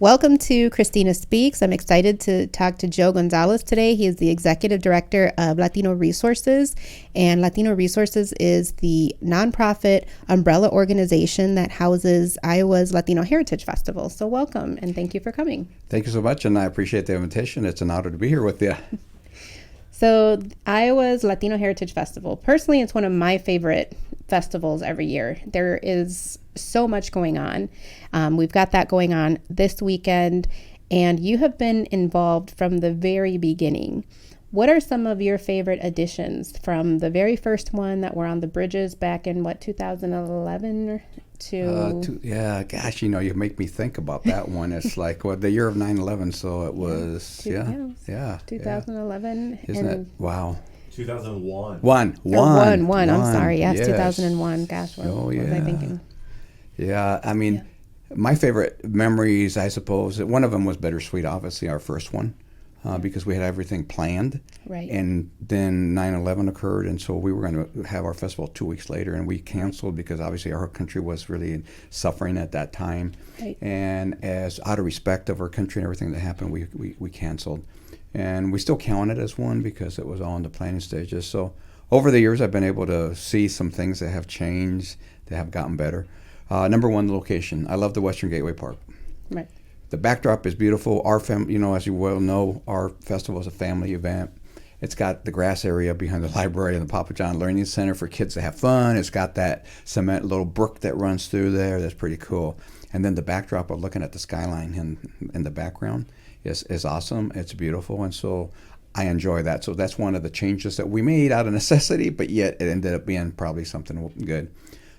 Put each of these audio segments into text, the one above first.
Welcome to Christina Speaks. I'm excited to talk to Joe Gonzalez today. He is the Executive Director of Latino Resources, and Latino Resources is the nonprofit umbrella organization that houses Iowa's Latino Heritage Festival. So welcome, and thank you for coming. Thank you so much, and I appreciate the invitation. It's an honor to be here with you. So Iowa's Latino Heritage Festival, personally, it's one of my favorite festivals every year. There is so much going on. We've got that going on this weekend, and you have been involved from the very beginning. What are some of your favorite additions from the very first one that were on the bridges back in, 2011 to... you make me think about that one. It's like, the year of 9/11, so it was, 2011. Isn't it? Wow. 2001. One. I'm sorry. Yes, 2001. Gosh, what was I thinking? Yeah, I mean, my favorite memories, I suppose, one of them was bittersweet, obviously, our first one, because we had everything planned. Right. And then 9/11 occurred, and so we were going to have our festival 2 weeks later, and we canceled because obviously our country was really suffering at that time. Right. And as out of respect of our country and everything that happened, we canceled. And we still count it as one because it was all in the planning stages. So over the years, I've been able to see some things that have changed, that have gotten better. Number one, the location. I love the Western Gateway Park. Right. The backdrop is beautiful. Our as you well know, our festival is a family event. It's got the grass area behind the library and the Papa John Learning Center for kids to have fun. It's got that cement little brook that runs through there. That's pretty cool. And then the backdrop of looking at the skyline in the background is awesome. It's beautiful, and so I enjoy that. So that's one of the changes that we made out of necessity, but yet it ended up being probably something good.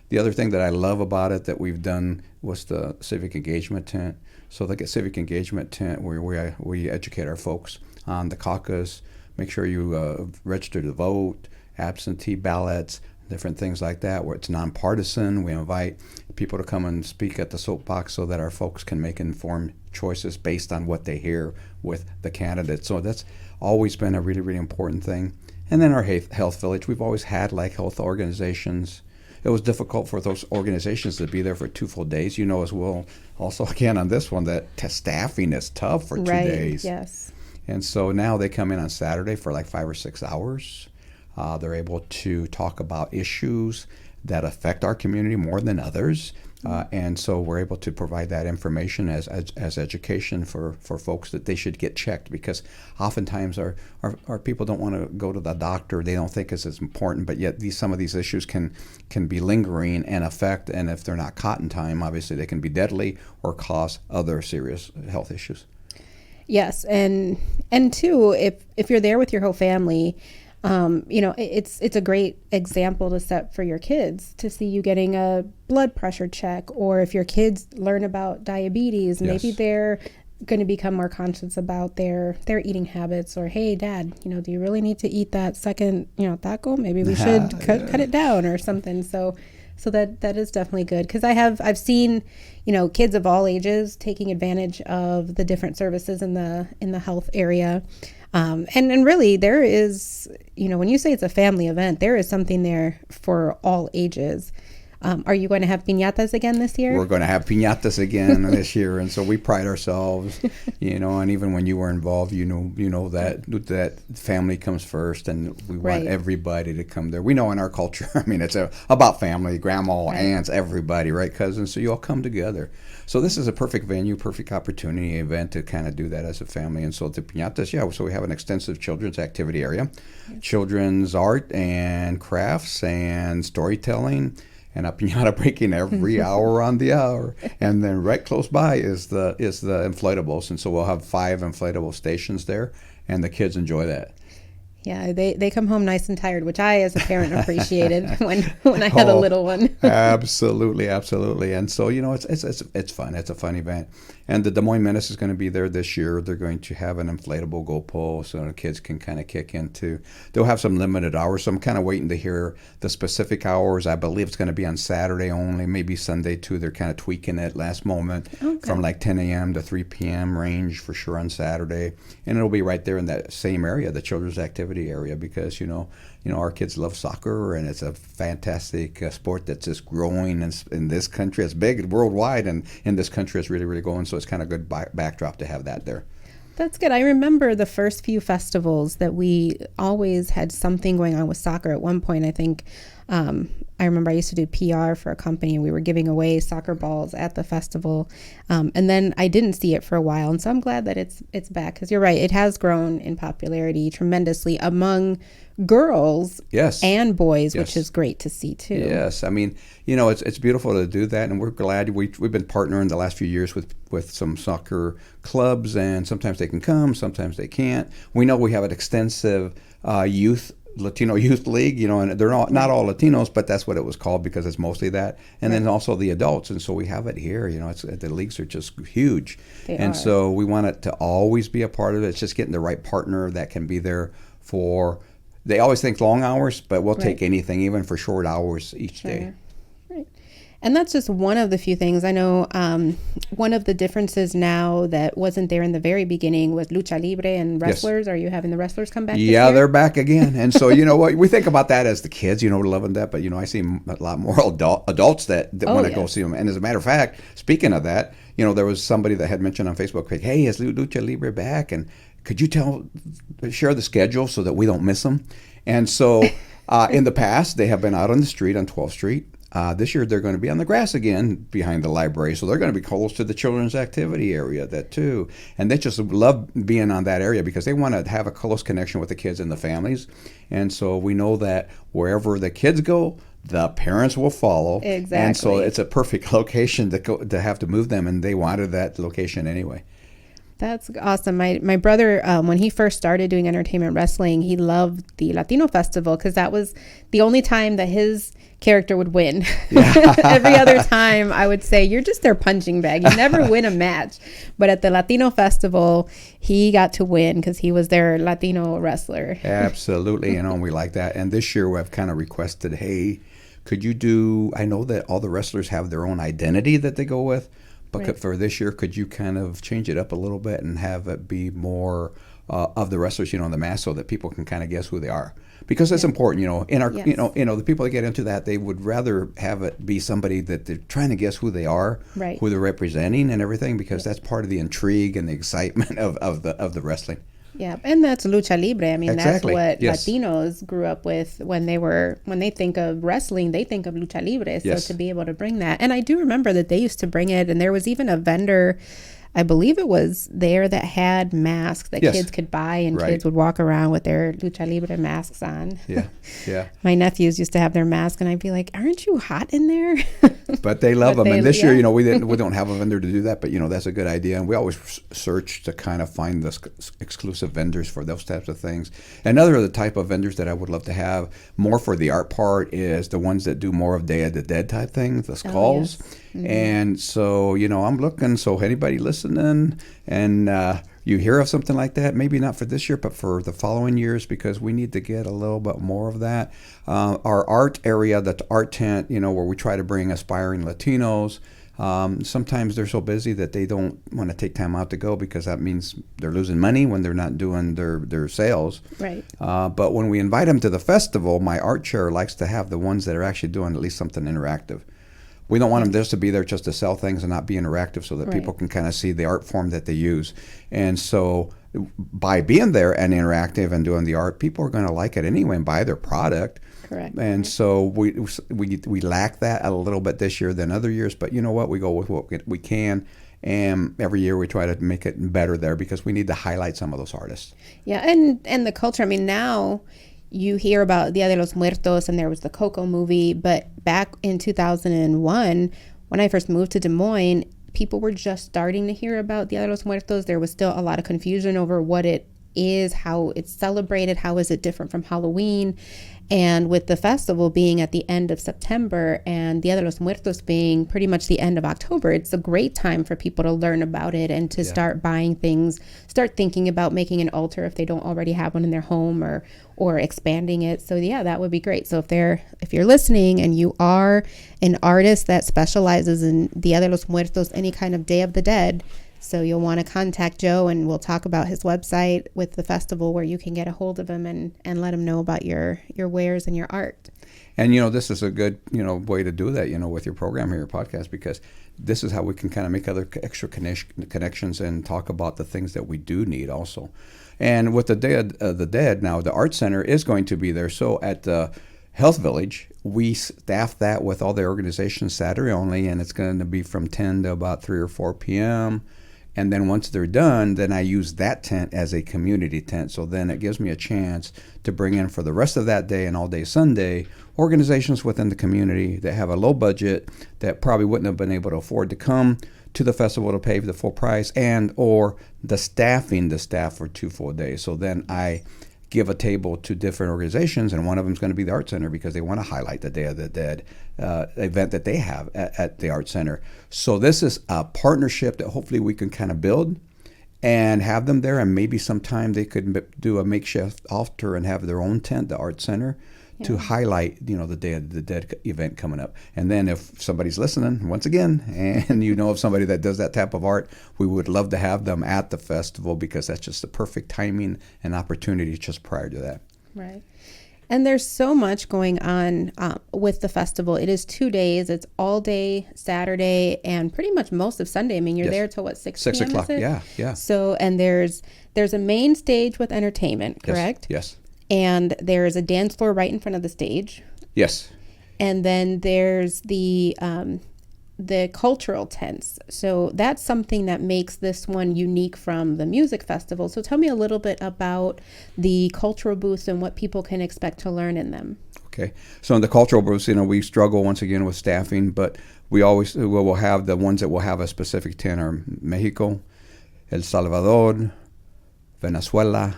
The other thing that I love about it that we've done was the civic engagement tent. So the civic engagement tent where we educate our folks on the caucus, make sure you register to vote, absentee ballots, different things like that, where it's nonpartisan. We invite people to come and speak at the soapbox so that our folks can make informed choices based on what they hear with the candidates. So that's always been a really, really important thing. And then our health village, we've always had health organizations. It was difficult for those organizations to be there for 2 full days. You know as well, also again on this one, that staffing is tough for 2 days. Yes. And so now they come in on Saturday for 5 or 6 hours. They're able to talk about issues that affect our community more than others. And so we're able to provide that information as education for folks that they should get checked, because oftentimes our people don't want to go to the doctor. They don't think it's as important, but yet some of these issues can be lingering and affect, and if they're not caught in time, obviously they can be deadly or cause other serious health issues. Yes, and too, if you're there with your whole family, it's a great example to set for your kids to see you getting a blood pressure check, or if your kids learn about diabetes, maybe they're going to become more conscious about their eating habits, or, hey, Dad, do you really need to eat that second, taco? Maybe we should cut it down or something. So that is definitely good, because I've seen, kids of all ages taking advantage of the different services in the health area. And really, there is, when you say it's a family event, there is something there for all ages. Are you going to have piñatas again this year? We're going to have piñatas again this year, and so we pride ourselves, and even when you were involved, that family comes first, and we want everybody to come there. We know in our culture, it's about family, grandma, aunts, everybody, right, cousins, so you all come together. So this is a perfect venue, perfect opportunity event to kind of do that as a family. And so the piñatas, so we have an extensive children's activity area, children's art and crafts and storytelling, and a piñata breaking every hour on the hour. And then right close by is the inflatables. And so we'll have 5 inflatable stations there, and the kids enjoy that. Yeah, they come home nice and tired, which I, as a parent, appreciated when I had a little one. Absolutely. And so, it's fun. It's a fun event. And the Des Moines Menace is going to be there this year. They're going to have an inflatable go pole so the kids can kind of kick into. They'll have some limited hours, so I'm kind of waiting to hear the specific hours. I believe it's going to be on Saturday only, maybe Sunday too. They're kind of tweaking it last moment from 10 a.m. to 3 p.m. range for sure on Saturday. And it'll be right there in that same area, the children's activity activity area because our kids love soccer, and it's a fantastic sport that's just growing in this country. It's big worldwide, and in this country it's really, really going. So it's kind of a good backdrop to have that there. That's good. I remember the first few festivals that we always had something going on with soccer. At one point, I think, I remember I used to do PR for a company, and we were giving away soccer balls at the festival. And then I didn't see it for a while. And so I'm glad that it's back, because you're right. It has grown in popularity tremendously among girls and boys, which is great to see too. Yes. I mean, it's beautiful to do that. And we're glad we've been partnering the last few years with some soccer clubs, and sometimes they can come, sometimes they can't. We know we have an extensive Latino youth league, and they're not all Latinos, but that's what it was called because it's mostly that. And then also the adults. And so we have it here, the leagues are just huge. So we want it to always be a part of it. It's just getting the right partner that can be there they always think long hours, but we'll take anything, even for short hours each day. Right. And that's just one of the few things. I know one of the differences now that wasn't there in the very beginning was lucha libre and wrestlers. Are you having the wrestlers come back this year? They're back again. And so, what we think about that as the kids, loving that. But, I see a lot more adults that want to go see them. And as a matter of fact, speaking of that, there was somebody that had mentioned on Facebook, like, hey, is lucha libre back? And could you share the schedule so that we don't miss them? And so in the past, they have been out on the street on 12th Street. This year, they're going to be on the grass again behind the library. So they're going to be close to the children's activity area, that too. And they just love being on that area because they want to have a close connection with the kids and the families. And so we know that wherever the kids go, the parents will follow. Exactly. And so it's a perfect location to have to move them. And they wanted that location anyway. That's awesome. My brother, when he first started doing entertainment wrestling, he loved the Latino Festival because that was the only time that his character would win. Every other time I would say, you're just their punching bag. You never win a match. But at the Latino Festival, he got to win because he was their Latino wrestler. Absolutely. And we like that. And this year we've kind of requested, hey, could you I know that all the wrestlers have their own identity that they go with. But for this year, could you kind of change it up a little bit and have it be more of the wrestlers, in the mask, so that people can kind of guess who they are? Because it's important, in our, the people that get into that, they would rather have it be somebody that they're trying to guess who they are, who they're representing, and everything, because that's part of the intrigue and the excitement of the wrestling. Yeah, and that's lucha libre. I mean, exactly. That's what Latinos grew up with when they think of wrestling, they think of lucha libre. So to be able to bring that, and I do remember that they used to bring it, and there was even a vendor, I believe it was there, that had masks that kids could buy, and kids would walk around with their lucha libre masks on. Yeah. My nephews used to have their mask, and I'd be like, "Aren't you hot in there?" But they love them. And this year, we don't have a vendor to do that, but that's a good idea. And we always search to kind of find the exclusive vendors for those types of things. Another of the type of vendors that I would love to have more for the art part is the ones that do more of Day of the Dead type things, the skulls. And so, I'm looking, so anybody listening and you hear of something like that, maybe not for this year, but for the following years, because we need to get a little bit more of that. Our art area, the art tent, where we try to bring aspiring Latinos, sometimes they're so busy that they don't want to take time out to go because that means they're losing money when they're not doing their sales. Right. But when we invite them to the festival, my art chair likes to have the ones that are actually doing at least something interactive. We don't want them just to be there just to sell things and not be interactive, so that people can kind of see the art form that they use. And so by being there and interactive and doing the art, people are going to like it anyway and buy their product. Correct. And so we lack that a little bit this year than other years, but you know what? We go with what we can. And every year we try to make it better there because we need to highlight some of those artists. Yeah, and the culture. I mean, now you hear about Dia de los Muertos, and there was the Coco movie, but back in 2001, when I first moved to Des Moines, people were just starting to hear about Dia de los Muertos. There was still a lot of confusion over what it is, how it's celebrated, how is it different from Halloween. And with the festival being at the end of September and Dia de los Muertos being pretty much the end of October, it's a great time for people to learn about it and to start buying things, start thinking about making an altar if they don't already have one in their home, or expanding it. So yeah, that would be great. So if you're listening and you are an artist that specializes in Dia de los Muertos, any kind of Day of the Dead, So you'll want to contact Joe, and we'll talk about his website with the festival where you can get a hold of him and let him know about your wares and your art. And, this is a good, way to do that, with your program here, your podcast, because this is how we can kind of make other extra connections and talk about the things that we do need also. And with the Day of the Dead now, the Art Center is going to be there. So at the Health Village, we staff that with all the organizations Saturday only, and it's going to be from 10 to about 3 or 4 p.m., and then once they're done, then I use that tent as a community tent. So then it gives me a chance to bring in for the rest of that day and all day Sunday organizations within the community that have a low budget that probably wouldn't have been able to afford to come to the festival to pay the full price, and or the staff for 2 full days. So then I give a table to different organizations, and one of them is going to be the Art Center because they want to highlight the Day of the Dead event that they have at the Art Center. So this is a partnership that hopefully we can kind of build and have them there, and maybe sometime they could do a makeshift altar and have their own tent, the Art Center, to highlight, the Day of the Dead event coming up. And then if somebody's listening, once again, and of somebody that does that type of art, we would love to have them at the festival because that's just the perfect timing and opportunity just prior to that. Right. And there's so much going on with the festival. It is 2 days. It's all day Saturday and pretty much most of Sunday. I mean, you're there till what, 6 p.m. 6 o'clock, yeah. So, and there's a main stage with entertainment, correct? Yes. And there's a dance floor right in front of the stage. Yes. And then there's the cultural tents. So that's something that makes this one unique from the music festival. So tell me a little bit about the cultural booths and what people can expect to learn in them. Okay. So in the cultural booths, we struggle once again with staffing, but we always will have the ones that will have a specific tent are Mexico, El Salvador, Venezuela,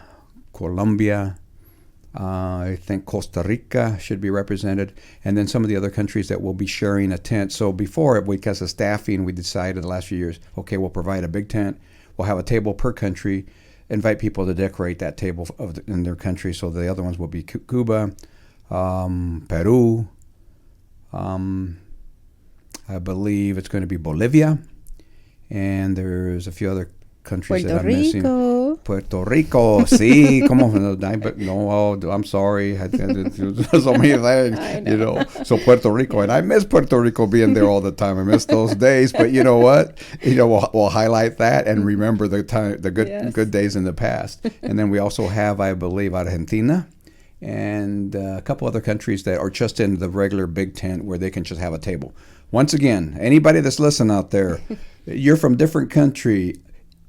Colombia, I think Costa Rica should be represented, and then some of the other countries that will be sharing a tent. So before, because of staffing, we decided the last few years, okay, we'll provide a big tent. We'll have a table per country, invite people to decorate that table in their country. So the other ones will be Cuba, Peru, I believe it's going to be Bolivia, and there's a few other countries that I'm missing. Puerto Rico, sí, no, I'm sorry. I so many things, So Puerto Rico, and I miss Puerto Rico being there all the time. I miss those days, but you know what? We'll highlight that and remember the good days in the past. And then we also have, I believe, Argentina and a couple other countries that are just in the regular big tent where they can just have a table. Once again, anybody that's listening out there, you're from different country.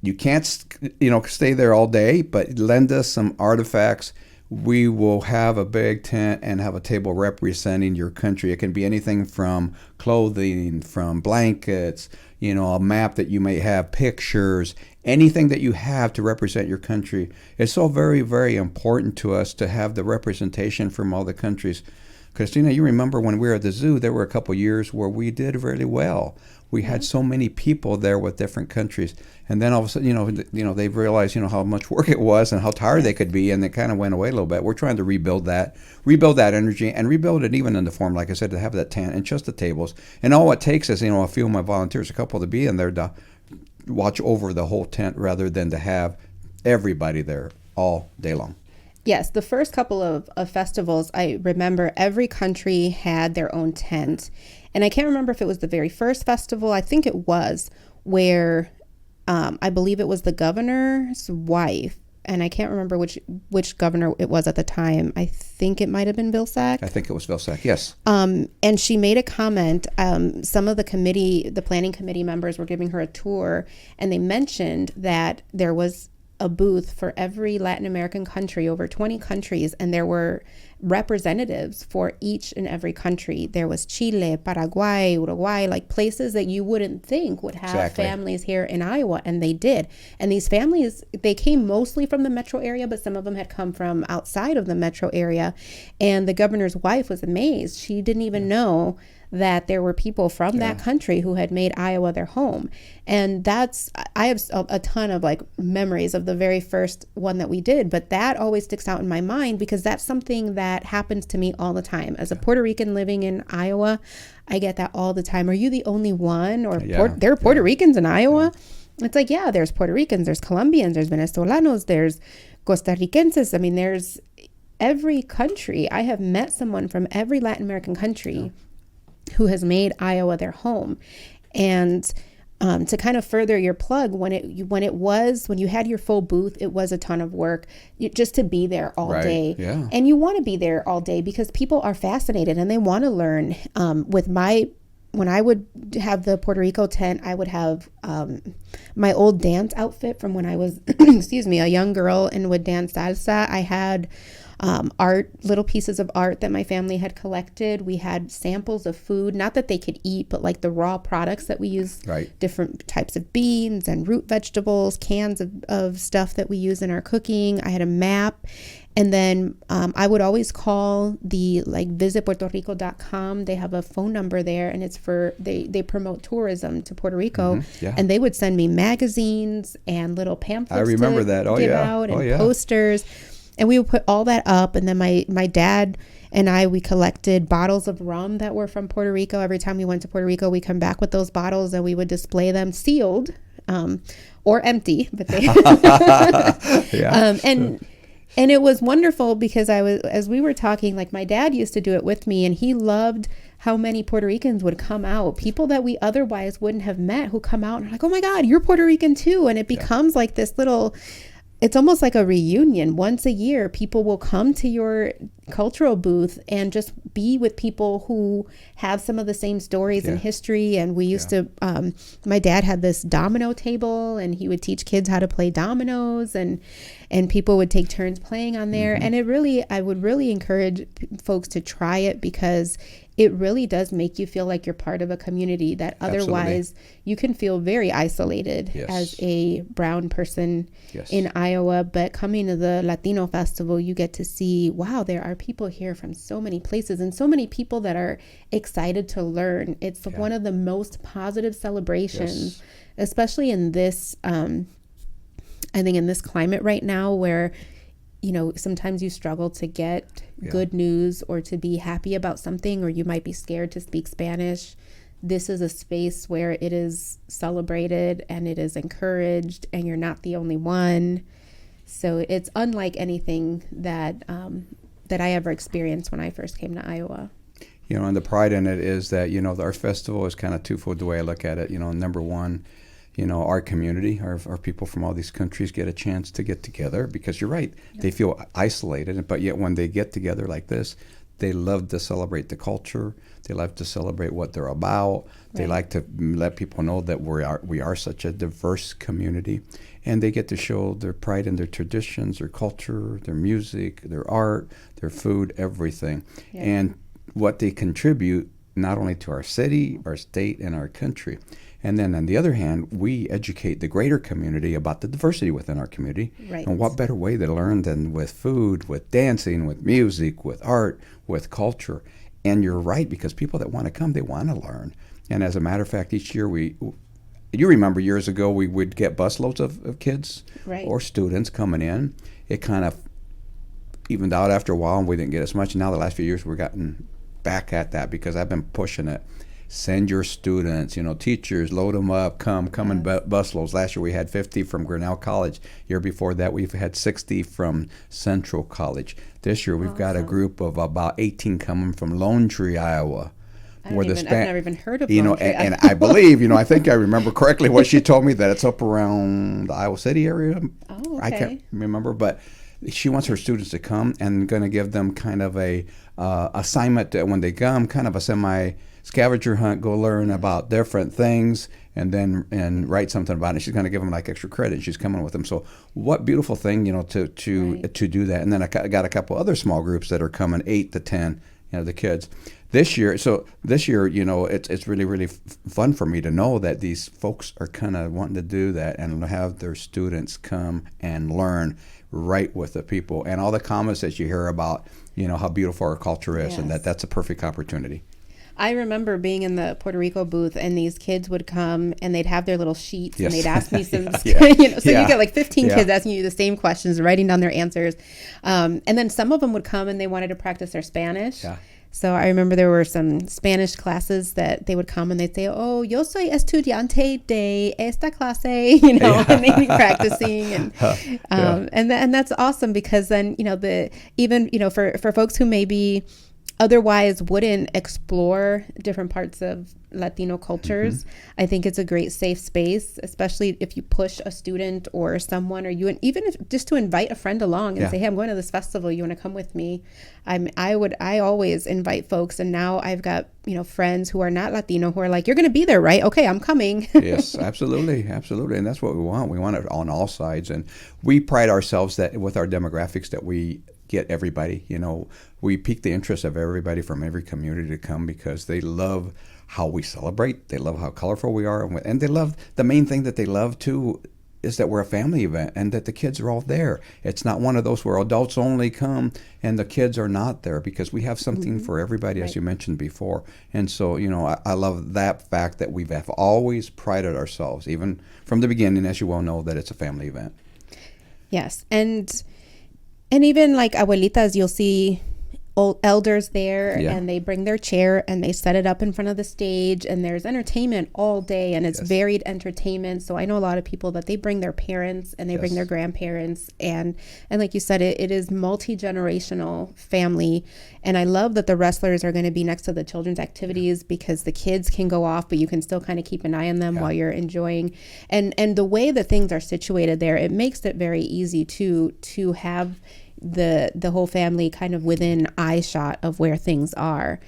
You can't, stay there all day, but lend us some artifacts. We will have a big tent and have a table representing your country. It can be anything from clothing, from blankets, a map that you may have, pictures, anything that you have to represent your country. It's so very, very important to us to have the representation from all the countries. Christina, you remember when we were at the zoo, there were a couple years where we did really well. We had so many people there with different countries. And then all of a sudden, they've realized, how much work it was and how tired they could be, and it kind of went away a little bit. We're trying to rebuild that energy, and rebuild it even in the form, like I said, to have that tent and just the tables. And all it takes is, a few of my volunteers, a couple to be in there to watch over the whole tent rather than to have everybody there all day long. Yes, the first couple of festivals, I remember every country had their own tent. And I can't remember if it was the very first festival. I think it was, where I believe it was the governor's wife. And I can't remember which governor it was at the time. I think it might have been Vilsack. I think it was Vilsack, yes. And she made a comment. Some of the planning committee members were giving her a tour, and they mentioned that there was a booth for every Latin American country, over 20 countries, and there were representatives for each and every country. There was Chile, Paraguay, Uruguay, like places that you wouldn't think would have families here in Iowa, and they did. And these families, they came mostly from the metro area, but some of them had come from outside of the metro area. And the governor's wife was amazed. She didn't even know that there were people from that country who had made Iowa their home. And I have a ton of memories of the very first one that we did, but that always sticks out in my mind because that's something that happens to me all the time. As a Puerto Rican living in Iowa, I get that all the time. Are you the only one? Or there are Puerto Ricans in Iowa? It's like, yeah, there's Puerto Ricans, there's Colombians, there's Venezolanos, there's Costa Ricenses. I mean, there's every country. I have met someone from every Latin American country who has made Iowa their home. And to kind of further your plug, when you had your full booth, it was a ton of work just to be there all day. Yeah. And you want to be there all day because people are fascinated and they want to learn. When I would have the Puerto Rico tent, I would have my old dance outfit from when I was, a young girl and would dance salsa. I had little pieces of art that my family had collected. We had samples of food, not that they could eat, but like the raw products that we use, different types of beans and root vegetables, cans of stuff that we use in our cooking. I had a map. And then I would always call the visitpuertorico.com. They have a phone number there, and it's for they promote tourism to Puerto Rico. And they would send me magazines and little pamphlets. I remember that. Give out and posters. And we would put all that up. And then my dad and we collected bottles of rum that were from Puerto Rico. Every time we went to Puerto Rico, we come back with those bottles and we would display them sealed or empty. But they And it was wonderful because as we were talking, like my dad used to do it with me, and he loved how many Puerto Ricans would come out, people that we otherwise wouldn't have met who come out and are like, oh my God, you're Puerto Rican too. And it becomes like this it's almost like a reunion. Once a year, people will come to your cultural booth and just be with people who have some of the same stories and history. And we used to, my dad had this domino table and he would teach kids how to play dominoes and people would take turns playing on there. And I would really encourage folks to try it because it really does make you feel like you're part of a community that otherwise you can feel very isolated as a brown person in Iowa. But coming to the Latino Festival, you get to see, wow, there are people here from so many places and so many people that are excited to learn. It's one of the most positive celebrations, especially in this, I think in this climate right now where sometimes you struggle to get good news or to be happy about something, or you might be scared to speak Spanish. This is a space where it is celebrated and it is encouraged, and you're not the only one. So it's unlike anything that I ever experienced when I first came to Iowa. And the pride in it is that, our festival is kind of twofold the way I look at it. Number one, our community, our people from all these countries get a chance to get together because you're right, they feel isolated, but yet when they get together like this, they love to celebrate the culture. They love to celebrate what they're about. They like to let people know that we are such a diverse community, and they get to show their pride in their traditions, their culture, their music, their art, their food, everything, and what they contribute not only to our city, our state, and our country. And then on the other hand, we educate the greater community about the diversity within our community. And what better way to learn than with food, with dancing, with music, with art, with culture. And you're right, because people that want to come, they want to learn. And as a matter of fact, each year you remember years ago, we would get busloads of kids or students coming in. It kind of evened out after a while, and we didn't get as much. Now the last few years, we're gotten back at that because I've been pushing it. Send your students, teachers, load them up, come in busloads. Last year we had 50 from Grinnell College. Year before that we've had 60 from Central College. This year we've got a group of about 18 coming from Lone Tree, Iowa. I've never even heard of Lone Tree. And I believe, I think I remember correctly what she told me, that it's up around the Iowa City area. Oh, okay. I can't remember, but she wants her students to come and going to give them kind of a assignment when they come, kind of a scavenger hunt, go learn about different things and write something about it. She's going to give them like extra credit. She's coming with them. So what beautiful thing, to do that. And then I got a couple other small groups that are coming, 8 to 10, the kids. This year, it's really, really fun for me to know that these folks are kind of wanting to do that and have their students come and learn right with the people. And all the comments that you hear about, how beautiful our culture is, and that's a perfect opportunity. I remember being in the Puerto Rico booth, and these kids would come and they'd have their little sheets and they'd ask me some, you get like 15 kids asking you the same questions, writing down their answers. And then some of them would come and they wanted to practice their Spanish. So I remember there were some Spanish classes that they would come and they'd say, "Oh, yo soy estudiante de esta clase," and they'd be practicing, and that's awesome because then for folks who maybe otherwise wouldn't explore different parts of Latino cultures, I think it's a great safe space, especially if you push a student or someone, or even if just to invite a friend along and say, "Hey, I'm going to this festival. You want to come with me?" I always invite folks, and now I've got friends who are not Latino who are like, "You're going to be there, right? Okay, I'm coming." Yes, absolutely, and that's what we want. We want it on all sides, and we pride ourselves that with our demographics that we get everybody. We pique the interest of everybody from every community to come because they love how we celebrate. They love how colorful we are, and they love the main thing that they love too is that we're a family event and that the kids are all there. It's not one of those where adults only come and the kids are not there, because we have something for everybody, as you mentioned before. And so, I love that fact that we have always prided ourselves, even from the beginning, as you well know, that it's a family event. Yes, and even like abuelitas, you'll see old elders there, and they bring their chair and they set it up in front of the stage, and there's entertainment all day, and it's varied entertainment. So I know a lot of people that they bring their parents and they bring their grandparents, and like you said, it is multi-generational family. And I love that the wrestlers are going to be next to the children's activities because the kids can go off, but you can still kind of keep an eye on them while you're enjoying. And the way that things are situated there, it makes it very easy to have the whole family kind of within eye shot of where things are.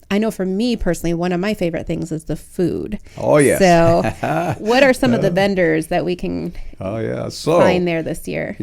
I know for me personally, one of my favorite things is the food. Oh yes. So what are some of the vendors that we can find there this year?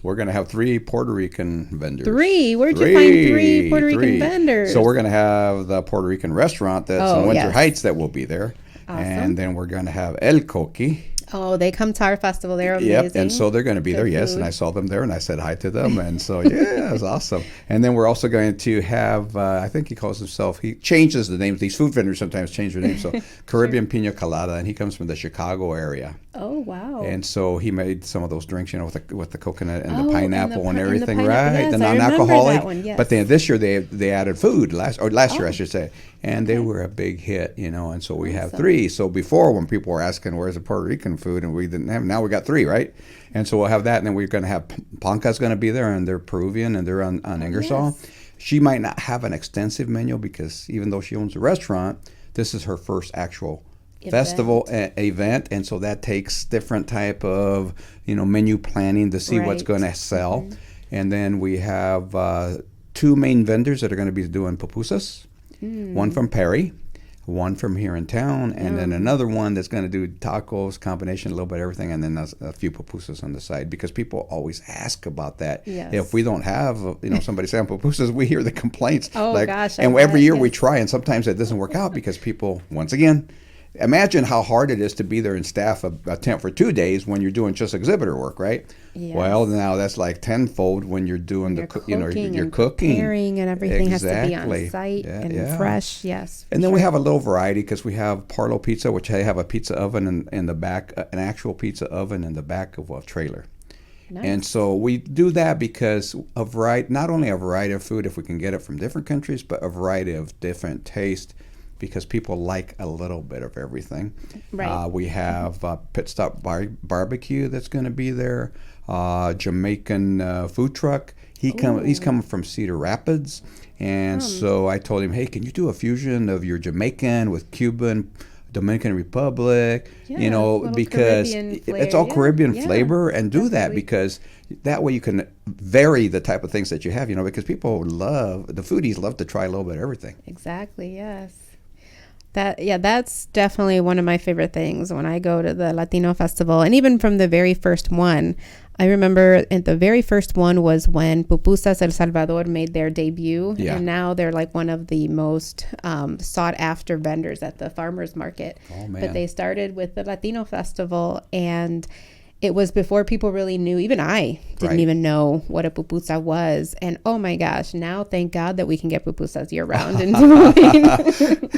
We're going to have 3 Puerto Rican vendors. 3? Where'd you find 3 Puerto Rican vendors? So we're going to have the Puerto Rican restaurant that's in Winter Heights that will be there. Awesome. And then we're going to have El Coqui. Oh, they come to our festival. They're amazing. Yep, and so they're going to be there, yes. And I saw them there, and I said hi to them. And so, it was awesome. And then we're also going to have, I think he calls himself, he changes the names. These food vendors sometimes change their names. So Caribbean Pina Colada, and he comes from the Chicago area. Oh, wow. And so he made some of those drinks, with the coconut and the pineapple and everything, right? Yes, the non-alcoholic. But then this year they added food, last year I should say. And they were a big hit, and so we have 3. So before, when people were asking where's the Puerto Rican food, and we didn't have, now we got 3, right? And so we'll have that, and then we're going to have Panca's going to be there, and they're Peruvian, and they're on Ingersoll. Yes. She might not have an extensive menu because even though she owns a restaurant, this is her first actual festival event, and so that takes different type of menu planning to see what's going to sell. And then we have 2 main vendors that are going to be doing pupusas. One from Perry, one from here in town, and then another one that's going to do tacos, combination, a little bit of everything, and then a few pupusas on the side, because people always ask about that. Yes. If we don't have, somebody saying pupusas, we hear the complaints. Gosh. And every year we try, and sometimes it doesn't work out because people, once again, imagine how hard it is to be there and staff a tent for 2 days when you're doing just exhibitor work, right? Yes. Well, now that's like tenfold when you're doing you're cooking, preparing, and everything has to be on site and fresh. Yes. And then we have a little variety because we have Parlo Pizza, which they have a pizza oven in the back, an actual pizza oven in the back of a trailer. Nice. And so we do that because not only a variety of food, if we can get it from different countries, but a variety of different tastes, because people like a little bit of everything. Right. We have Pit Stop Barbecue that's going to be there. Jamaican food truck. He's coming from Cedar Rapids, and so I told him, hey, can you do a fusion of your Jamaican with Cuban, Dominican Republic? Because it's all Caribbean flavor, and do that because that way you can vary the type of things that you have. Because people the foodies love to try a little bit of everything. Exactly. Yes. That's definitely one of my favorite things when I go to the Latino Festival. And even from the very first one, I remember the very first one was when Pupusas El Salvador made their debut. Yeah. And now they're like one of the most sought after vendors at the farmers market. Oh, man. But they started with the Latino Festival, and it was before people really knew. Even I didn't even know what a pupusa was. And oh my gosh, now thank God that we can get pupusas year round in Des Moines.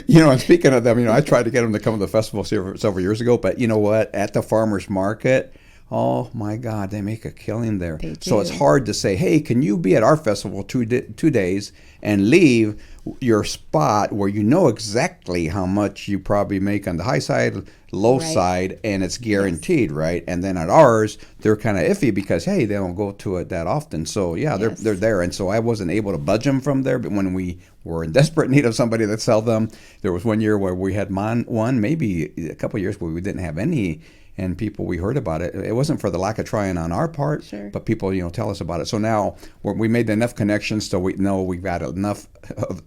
And speaking of them, I tried to get them to come to the festival several years ago. But you know what? At the farmer's market, Oh my God, they make a killing there. They So it's do. hard to say, hey, can you be at our festival 2 days and leave your spot where you know exactly how much you probably make on the high side, low Right. side, and it's guaranteed, right? And then at ours, they're kind of iffy because, hey, they don't go to it that often. So yeah, Yes. they're there. And so I wasn't able to budge them from there. But when we were in desperate need of somebody that sell them, there was one year where we had one, maybe a couple of years where we didn't have any. And people, we heard about it. It wasn't for the lack of trying on our part, Sure. but people, tell us about it. So now we made enough connections, so we know we've got enough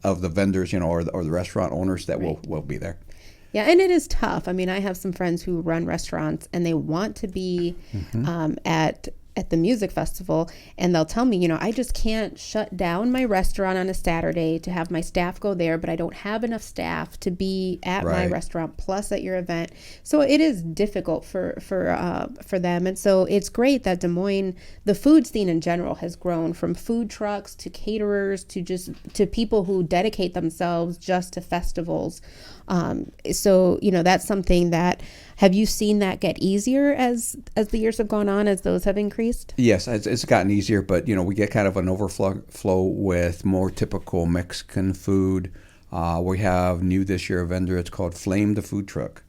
of the vendors, or the restaurant owners that will be there. Yeah, and it is tough. I mean, I have some friends who run restaurants and they want to be at the music festival, and they'll tell me, I just can't shut down my restaurant on a Saturday to have my staff go there, but I don't have enough staff to be at my Right. restaurant plus at your event. So it is difficult for them, and so it's great that Des Moines, the food scene in general, has grown from food trucks to caterers to people who dedicate themselves just to festivals. So that's something that. Have you seen that get easier as the years have gone on, as those have increased? Yes, it's gotten easier, but we get kind of an overflow with more typical Mexican food. We have new this year a vendor. It's called Flame the Food Truck.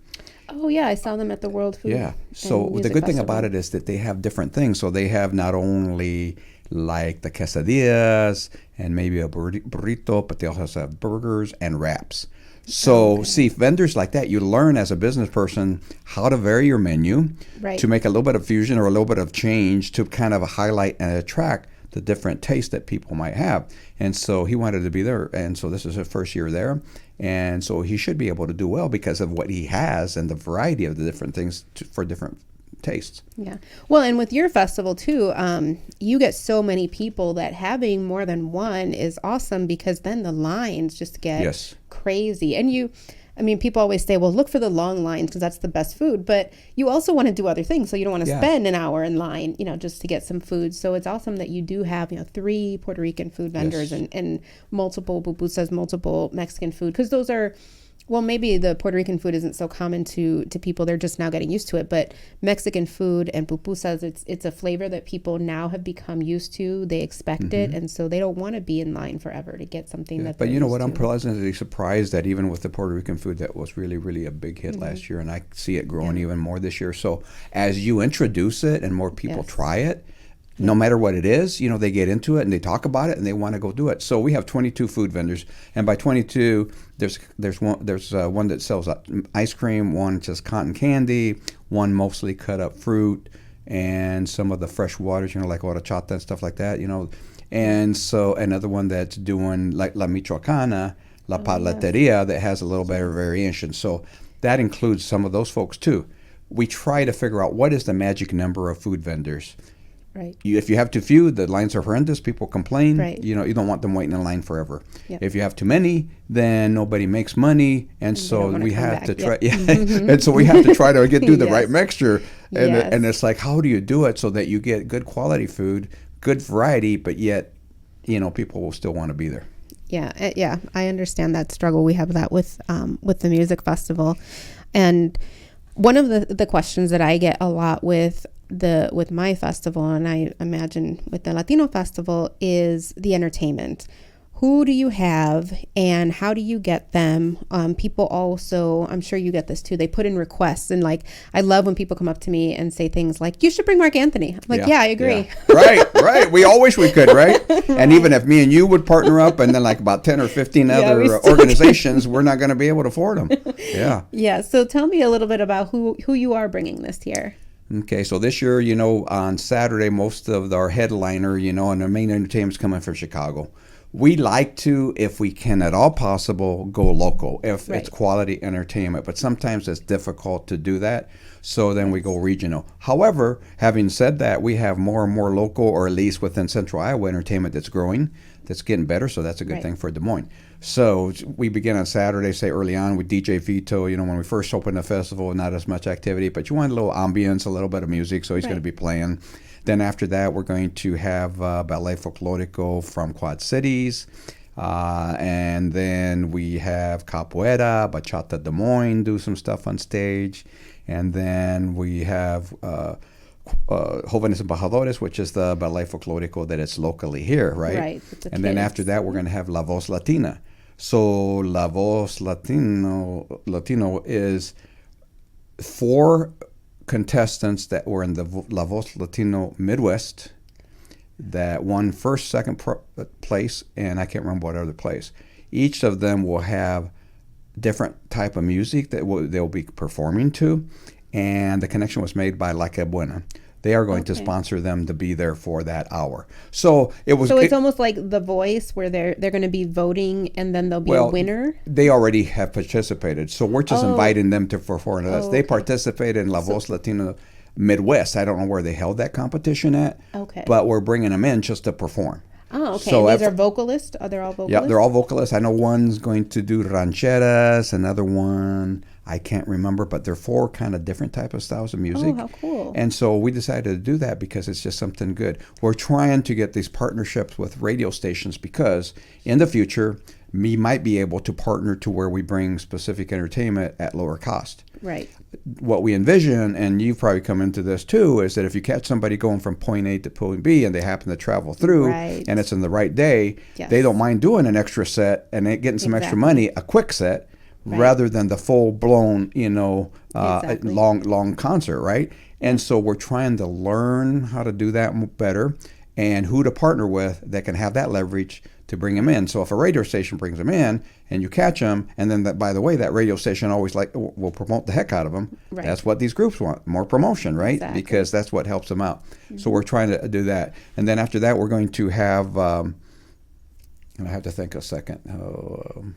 Oh yeah, I saw them at the World Food. Yeah. So and the Music good thing Festival. about it is that they have different things. So they have not only like the quesadillas and maybe a burrito, but they also have burgers and wraps. So see, vendors like that, you learn as a business person how to vary your menu Right. to make a little bit of fusion or a little bit of change to kind of highlight and attract the different tastes that people might have. And so he wanted to be there. And so this is his first year there. And so he should be able to do well because of what he has and the variety of the different things for different tastes. Yeah. Well, and with your festival too, you get so many people that having more than one is awesome, because then the lines just get Yes. crazy. And people always say, well, look for the long lines because that's the best food. But you also want to do other things. So you don't want to Yeah. spend an hour in line, just to get some food. So it's awesome that you do have, 3 Puerto Rican food vendors Yes. and multiple pupusas, multiple Mexican food. Because those are, well, maybe the Puerto Rican food isn't so common to people. They're just now getting used to it. But Mexican food and pupusas, it's a flavor that people now have become used to. They expect it. And so they don't want to be in line forever to get something that But they're you know what? used I'm to. pleasantly surprised that even with the Puerto Rican food, that was really, really a big hit last year, and I see it growing even more this year. So as you introduce it and more people Yes. try it, no matter what it is, they get into it and they talk about it and they want to go do it. So we have 22 food vendors, and by 22, there's one that sells ice cream, one just cotton candy, one mostly cut up fruit, and some of the fresh waters, like horchata and stuff like that, And so another one that's doing like La Michoacana, La Paleteria, that has a little better variation. So that includes some of those folks too. We try to figure out what is the magic number of food vendors. Right. If you have too few, the lines are horrendous. People complain. Right. You don't want them waiting in line forever. Yep. If you have too many, then nobody makes money, and they so don't wanna we come have back. to try. Yep. Yeah, and so we have to try to do the right Yes. mixture. And Yes. and it's like, how do you do it so that you get good quality food, good variety, but yet, people will still want to be there. Yeah, I understand that struggle. We have that with the music festival, and one of the questions that I get a lot with my festival, and I imagine with the Latino festival, is the entertainment. Who do you have and how do you get them? People also, I'm sure you get this too, they put in requests, and I love when people come up to me and say things like, you should bring Mark Anthony. I'm like, yeah, I agree. Yeah. Right. We all wish we could, right? And even if me and you would partner up and then about 10 or 15 Yeah, other we still organizations, we're not going to be able to afford them. Yeah. Yeah, so tell me a little bit about who you are bringing this year. Okay, so this year, on Saturday, most of our headliner, and the main entertainment's coming from Chicago. We like to, if we can at all possible, go local if Right. it's quality entertainment, but sometimes it's difficult to do that, so then we go regional. However, having said that, we have more and more local, or at least within Central Iowa, entertainment that's growing, that's getting better, so that's a good Right. thing for Des Moines. So we begin on Saturday, say early on, with DJ Vito. When we first opened the festival, not as much activity, but you want a little ambience, a little bit of music, so he's going to be playing. Then after that, we're going to have Ballet Folklorico from Quad Cities. And then we have Capoeira, Bachata Des Moines do some stuff on stage. And then we have Jóvenes Embajadores, which is the ballet folclórico that is locally here, right? Right. And then after that, we're going to have La Voz Latina. So La Voz Latino is 4 contestants that were in the La Voz Latino Midwest that won first, second place, and I can't remember what other place. Each of them will have different type of music that they'll be performing to, and the connection was made by La Que Buena. They are going to sponsor them to be there for that hour. So it's almost like The Voice, where they're going to be voting, and then there'll be a winner. They already have participated, so we're just inviting them to perform with us. They participated in La Voz Latino Midwest. I don't know where they held that competition at. Okay. But we're bringing them in just to perform. Oh, okay. So these are vocalists? Are they all vocalists? Yeah, they're all vocalists. I know one's going to do rancheras, another one, I can't remember, but they're 4 kind of different type of styles of music. Oh, how cool. And so we decided to do that because it's just something good. We're trying to get these partnerships with radio stations because in the future, we might be able to partner to where we bring specific entertainment at lower cost. Right. What we envision, and you've probably come into this too, is that if you catch somebody going from point A to point B and they happen to travel through and it's in the right day, they don't mind doing an extra set and getting some extra money, a quick set, rather than the full-blown, long concert, right? And so we're trying to learn how to do that better and who to partner with that can have that leverage to bring them in. So if a radio station brings them in and you catch them, and then by the way, that radio station always will promote the heck out of them. Right. That's what these groups want, more promotion, right? Exactly. Because that's what helps them out. Mm-hmm. So we're trying to do that. And then after that, we're going to have, and I have to think a second.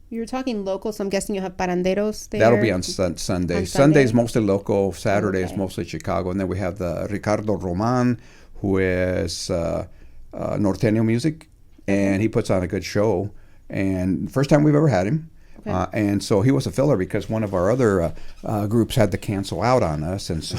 You were talking local, so I'm guessing you'll have paranderos there. That'll be on Sunday. Sunday's mostly local. Saturday's mostly Chicago. And then we have the Ricardo Roman, who is norteño music, and he puts on a good show. And first time we've ever had him. And so he was a filler because one of our other groups had to cancel out on us. And so,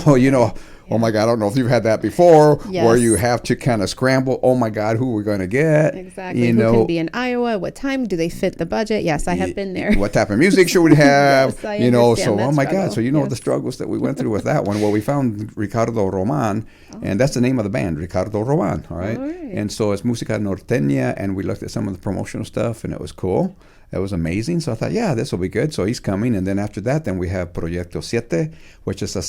oh my God, I don't know if you've had that before, where you have to kind of scramble. Oh my God, who are we going to get? Exactly. Who can be in Iowa? What time? Do they fit the budget? Yes, I have been there. What type of music should we have? Yes, so, oh my God. So, the struggles that we went through with that one. Well, we found Ricardo Roman, and that's the name of the band, Ricardo Roman. All right. And so it's Música Norteña, and we looked at some of the promotional stuff, and it was cool. It was amazing. So I thought, this will be good. So he's coming. And then after that, then we have Proyecto Siete, which is a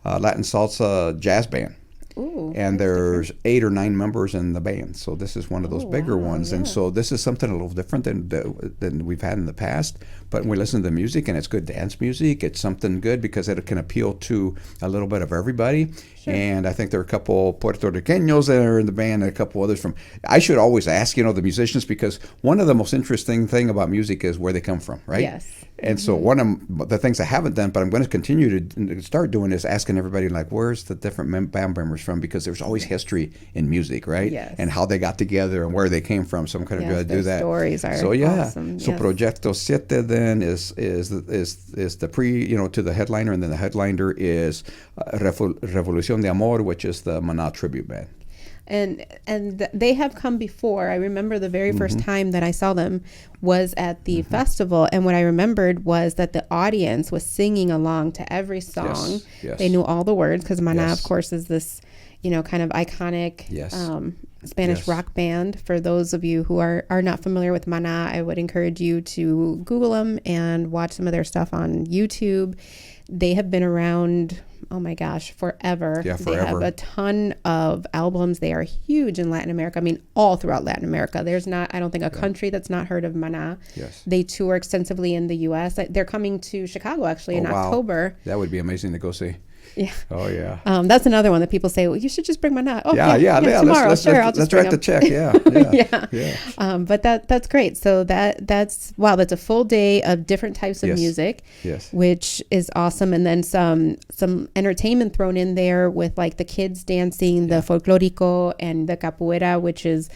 Latin salsa jazz band. Ooh, and there's 8 or 9 members in the band. So this is one of those bigger ones. Yeah. And so this is something a little different than we've had in the past. But when we listen to the music, and it's good dance music, it's something good because it can appeal to a little bit of everybody. Sure. And I think there are a couple Puerto Ricanos that are in the band and a couple others from... I should always ask, the musicians, because one of the most interesting thing about music is where they come from, right? Yes. And so one of the things I haven't done, but I'm going to continue to start doing, is asking everybody, like, where's the different band members from? Because there's always history in music, right? Yes. And how they got together and where they came from. So I'm kind of going to do that. Stories are awesome. So Proyecto Siete then is the to the headliner, and then the headliner is Revolución de Amor, which is the Maná tribute band. And they have come before. I remember the very first time that I saw them was at the festival, and what I remembered was that the audience was singing along to every song. Yes. They knew all the words, because Maná, of course, is this, kind of iconic Spanish rock band. For those of you who are not familiar with Maná, I would encourage you to Google them and watch some of their stuff on YouTube. They have been around, oh my gosh, forever. Yeah, forever. They have a ton of albums. They are huge in Latin America. I mean, all throughout Latin America. There's not, I don't think, a country that's not heard of Maná. Yes. They tour extensively in the U.S. They're coming to Chicago, actually, in October. That would be amazing to go see. Yeah. Oh, yeah. That's another one that people say, well, you should just bring Maná. Oh, yeah. Tomorrow, let's write the check. Yeah. But that's great. So that's a full day of different types of music, which is awesome. And then some entertainment thrown in there with, like, the kids dancing, the folclórico, and the capoeira, which is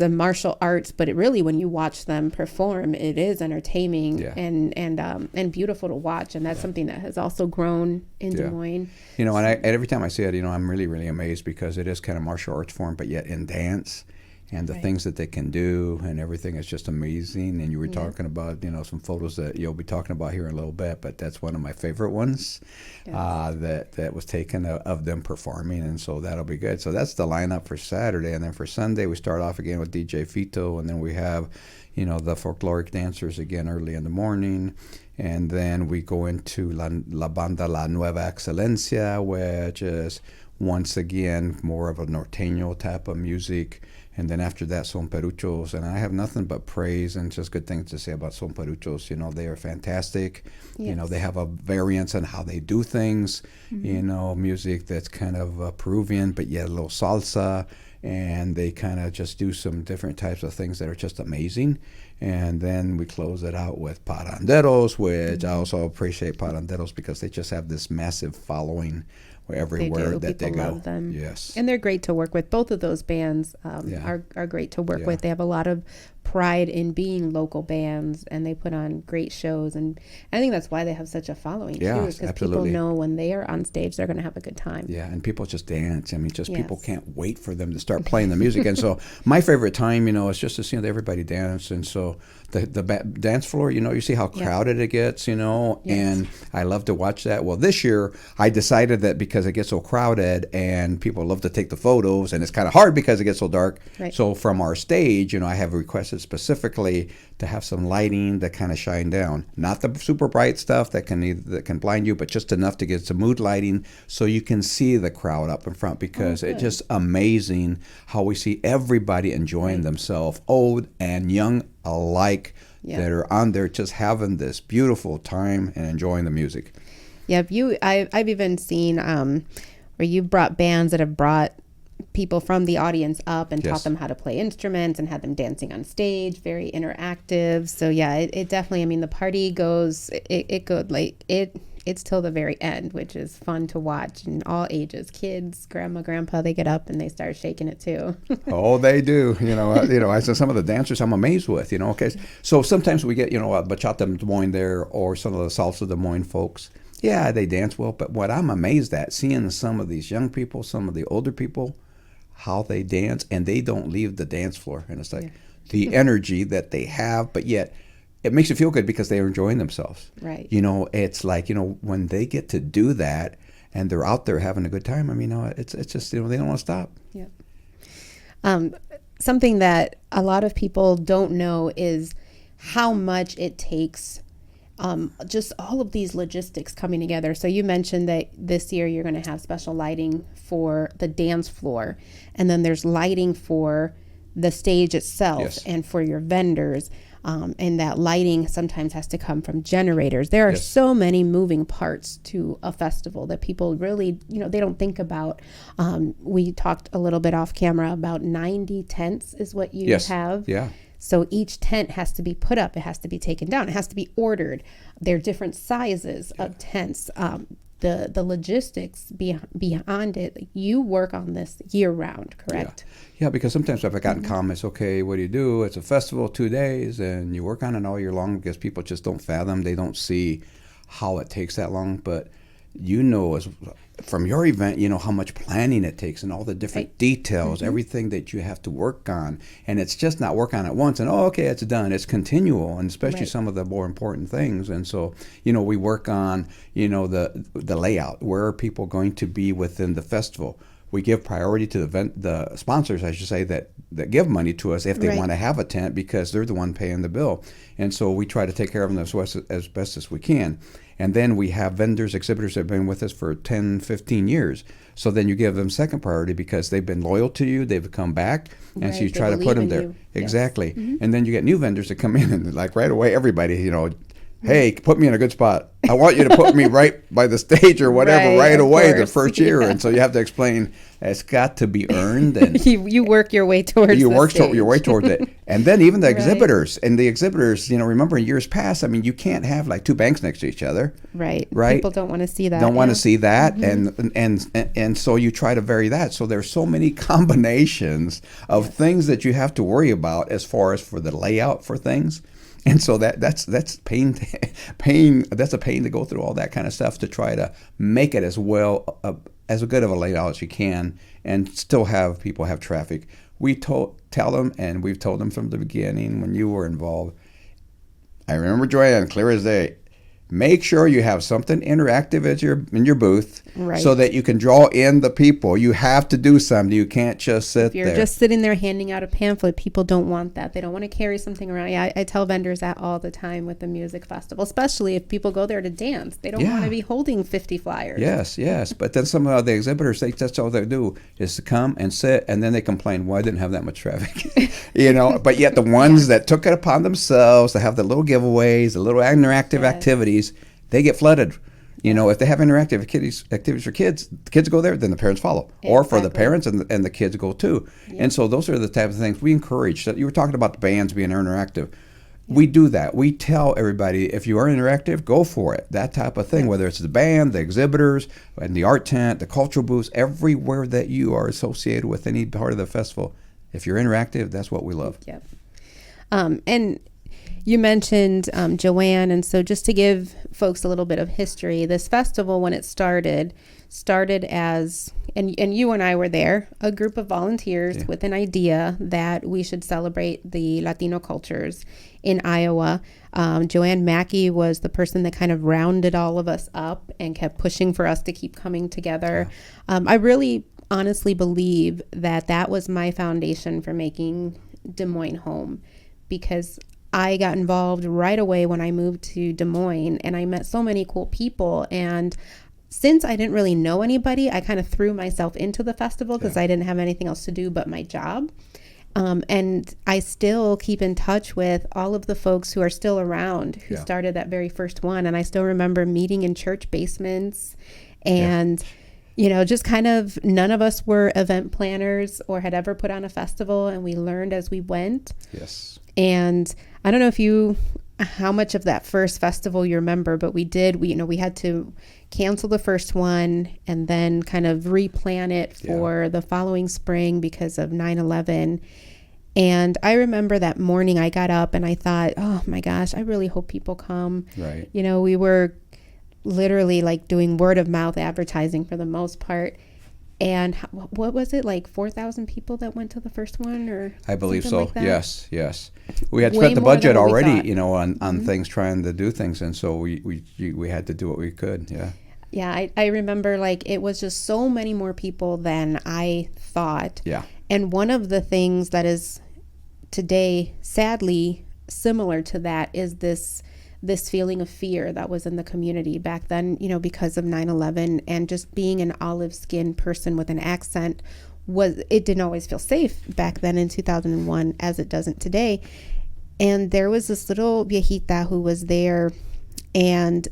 a martial arts, but it really, when you watch them perform, it is entertaining and beautiful to watch. And that's something that has also grown in Des Moines. And every time I see it, I'm really, really amazed, because it is kind of martial arts form, but yet in dance. and the things that they can do and everything is just amazing. And you were talking about, some photos that you'll be talking about here in a little bit, but that's one of my favorite ones that was taken of them performing, and so that'll be good. So that's the lineup for Saturday, and then for Sunday we start off again with DJ Fito, and then we have, the folkloric dancers again early in the morning. And then we go into La Banda La Nueva Excelencia, which is once again more of a norteño type of music. And then after that, Son Peruchos. And I have nothing but praise and just good things to say about Son Peruchos. They are fantastic. Yes. They have a variance on how they do things. Music that's kind of Peruvian, but yet a little salsa. And they kind of just do some different types of things that are just amazing. And then we close it out with Paranderos, which I also appreciate Paranderos because they just have this massive following everywhere that they go. Love them. Yes. And they're great to work with. Both of those bands are great to work with. They have a lot of pride in being local bands, and they put on great shows. And I think that's why they have such a following, too, because people know when they are on stage, they're going to have a good time. Yeah, and people just dance. I mean, people can't wait for them to start playing the music. And so my favorite time, is just to see everybody dance. And so the dance floor, you see how crowded it gets, and I love to watch that. Well, this year I decided that because it gets so crowded and people love to take the photos, and it's kind of hard because it gets so dark. Right. So from our stage, I have requested specifically to have some lighting that kind of shine down, not the super bright stuff that can blind you, but just enough to get some mood lighting so you can see the crowd up in front, because it's just amazing how we see everybody enjoying themselves, old and young alike, that are on there just having this beautiful time and enjoying the music. Yeah, I've even seen where you've brought bands that have brought people from the audience up and taught them how to play instruments and had them dancing on stage, very interactive. So it definitely, the party goes, it's till the very end, which is fun to watch, and all ages, kids, grandma, grandpa, they get up and they start shaking it too. Oh, they do. I said some of the dancers I'm amazed with, okay. So sometimes we get, Bachata Des Moines there, or some of the Salsa Des Moines folks. Yeah, they dance well, but what I'm amazed at, seeing some of these young people, some of the older people, how they dance, and they don't leave the dance floor. And it's like the energy that they have, but yet it makes you feel good because they're enjoying themselves. Right. It's like, when they get to do that and they're out there having a good time, it's just, they don't want to stop. Yeah. Something that a lot of people don't know is how much it takes, just all of these logistics coming together. So you mentioned that this year you're going to have special lighting for the dance floor, and then there's lighting for the stage itself and for your vendors. And that lighting sometimes has to come from generators. There are so many moving parts to a festival that people really, they don't think about. We talked a little bit off camera about 90 tents is what you have. Yeah. So each tent has to be put up. It has to be taken down. It has to be ordered. There are different sizes of tents. The logistics beyond it, you work on this year round, correct? Yeah, because sometimes I've gotten comments, okay, what do you do? It's a festival, 2 days, and you work on it all year long, because people just don't fathom. They don't see how it takes that long. But as from your event, how much planning it takes and all the different details, everything that you have to work on. And it's just not work on it once and, okay, it's done. It's continual, and especially some of the more important things. And so, we work on, the layout. Where are people going to be within the festival? We give priority to the sponsors, I should say, that give money to us if they want to have a tent, because they're the one paying the bill. And so we try to take care of them as best as we can. And then we have vendors, exhibitors that have been with us for 10, 15 years. So then you give them second priority because they've been loyal to you, they've come back, and so you try to put them there. Exactly. And then you get new vendors that come in and like right away, everybody, hey, put me in a good spot. I want you to put me right by the stage or whatever right away the first year. And so you have to explain it's got to be earned. And you work your way towards your way towards it. And then even the exhibitors. And the exhibitors, remember in years past, you can't have like two banks next to each other. Right. Right. People don't want to see that. Don't want to see that. And so you try to vary that. So there's so many combinations of things that you have to worry about as far as for the layout for things. And so that's pain. That's a pain to go through all that kind of stuff to try to make it as well as good of a layout as you can, and still have people have traffic. we tell them, and we've told them from the beginning when you were involved. I remember, Joanne, clear as day. Make sure you have something interactive in your booth, Right. so that you can draw in the people. You have to do something. You can't just sit If you're there. just sitting there handing out a pamphlet, people don't want that. They don't want to carry something around. Yeah, I tell vendors that all the time with the music festival, especially if people go there to dance. They don't Yeah. want to be holding 50 flyers. Yes. But then some of the exhibitors, that's all they do is to come and sit, and then they complain, "Well, I didn't have that much traffic." But yet the ones that took it upon themselves to have the little giveaways, the little interactive Yes. activities, they get flooded. If they have interactive activities for kids, the kids go there, then the parents follow. Or for the Exactly. parents and the kids go too. And so those are the types of things we encourage. That you were talking about the bands being interactive. We do that. We tell everybody, if you are interactive, go for it. That type of thing, whether it's the band, the exhibitors, and the art tent, the cultural booths, everywhere that you are associated with any part of the festival. If you're interactive, that's what we love. Yep. And you mentioned Joanne, and so just to give folks a little bit of history, this festival, when it started as, and you and I were there, a group of volunteers with an idea that we should celebrate the Latino cultures in Iowa. Joanne Mackey was the person that kind of rounded all of us up and kept pushing for us to keep coming together. I really honestly believe that was my foundation for making Des Moines home, because I got involved right away when I moved to Des Moines, and I met so many cool people. And since I didn't really know anybody, I kind of threw myself into the festival because I didn't have anything else to do but my job. And I still keep in touch with all of the folks who are still around, who started that very first one. And I still remember meeting in church basements and just kind of, none of us were event planners or had ever put on a festival, and we learned as we went. Yes. And I don't know how much of that first festival you remember, but we had to cancel the first one and then kind of replan it for the following spring because of 9/11. And I remember that morning I got up and I thought, oh my gosh, I really hope people come. Right. We were literally like doing word of mouth advertising for the most part. And what was it, like 4,000 people that went to the first one, or I believe so. like that? Yes. We had Way spent the more budget than we already, thought. on things, trying to do things, and so we had to do what we could. Yeah. Yeah, I remember like it was just so many more people than I thought. Yeah. And one of the things that is today sadly similar to that is this feeling of fear that was in the community back then, because of 9/11, and just being an olive-skinned person with an accent it didn't always feel safe back then in 2001 as it doesn't today. And there was this little viejita who was there, and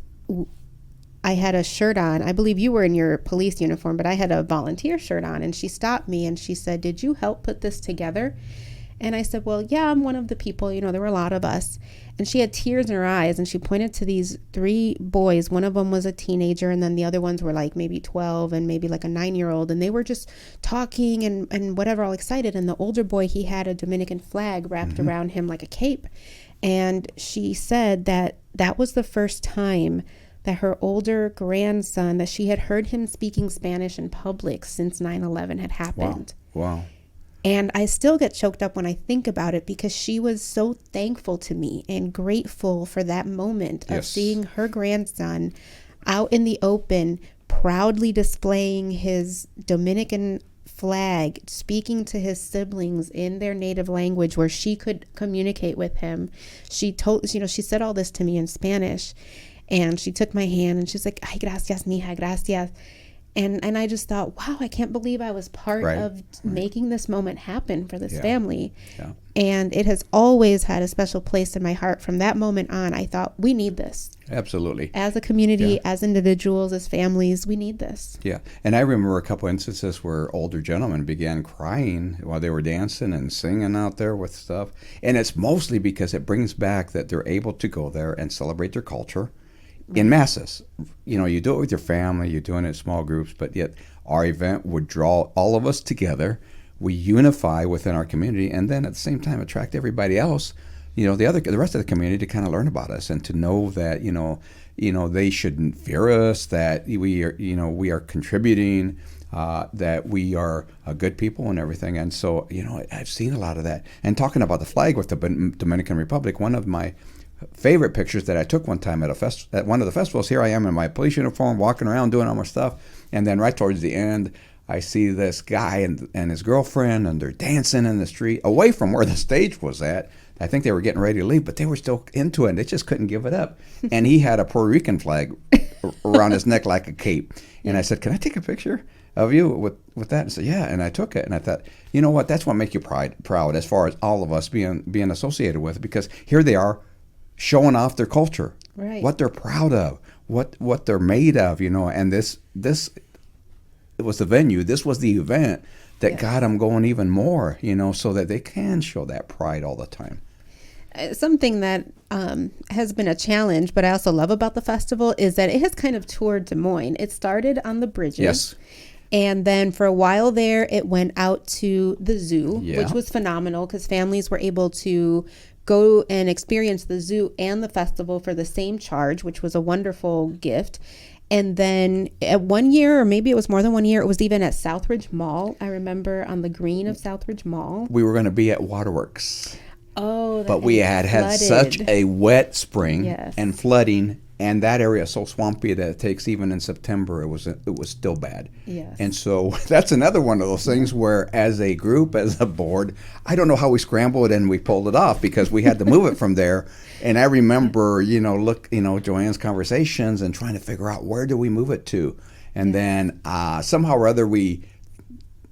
I had a shirt on. I believe you were in your police uniform, but I had a volunteer shirt on, and she stopped me and she said, "Did you help put this together?" And I said, "Well, yeah, I'm one of the people, there were a lot of us." And she had tears in her eyes, and she pointed to these 3 boys. One of them was a teenager, and then the other ones were like maybe 12 and maybe like a 9-year-old. And they were just talking and whatever, all excited. And the older boy, he had a Dominican flag wrapped around him like a cape. And she said that was the first time that her older grandson, that she had heard him speaking Spanish in public since 9/11 had happened. Wow. And I still get choked up when I think about it, because she was so thankful to me and grateful for that moment of seeing her grandson out in the open, proudly displaying his Dominican flag, speaking to his siblings in their native language where she could communicate with him. She said all this to me in Spanish, and she took my hand and she's like, "Ay, gracias, mija, gracias." And I just thought, wow, I can't believe I was part of making this moment happen for this family. Yeah. And it has always had a special place in my heart. From that moment on, I thought, we need this. Absolutely. As a community, as individuals, as families, we need this. Yeah. And I remember a couple instances where older gentlemen began crying while they were dancing and singing out there with stuff. And it's mostly because it brings back that they're able to go there and celebrate their culture in masses. You do it with your family, you're doing it in small groups, but yet our event would draw all of us together. We unify within our community, and then at the same time attract everybody else, the rest of the community, to kind of learn about us and to know that, they shouldn't fear us, that we are contributing, that we are good people and everything. And so, I've seen a lot of that. And talking about the flag with the Dominican Republic, one of my favorite pictures that I took one time at one of the festivals, here I am in my police uniform, walking around doing all my stuff. And then right towards the end, I see this guy and his girlfriend, and they're dancing in the street away from where the stage was at. I think they were getting ready to leave, but they were still into it. They just couldn't give it up. And he had a Puerto Rican flag around his neck like a cape. And I said, "Can I take a picture of you with that?" And said, "Yeah." And I took it. And I thought, you know what? That's what makes you proud as far as all of us being associated with it, because here they are showing off their culture, right, what they're proud of, what they're made of, and this it was the venue, this was the event that got them going even more, so that they can show that pride all the time. Something that has been a challenge, but I also love about the festival, is that it has kind of toured Des Moines. It started on the bridges. Yes. And then for a while there, it went out to the zoo, Yeah. which was phenomenal because families were able to go and experience the zoo and the festival for the same charge, which was a wonderful gift. And then at 1 year, or maybe it was more than 1 year, it was even at Southridge Mall. I remember on the green of Southridge Mall. We were going to be at Waterworks. Oh, but we had such a wet spring. Yes. And flooding, and that area is so swampy that it takes, even in September, it was still bad. Yes. And so that's another one of those things where, as a group, as a board, I don't know how we scrambled and we pulled it off, because we had to move it from there. And I remember, Joanne's conversations and trying to figure out, where do we move it to? And then somehow or other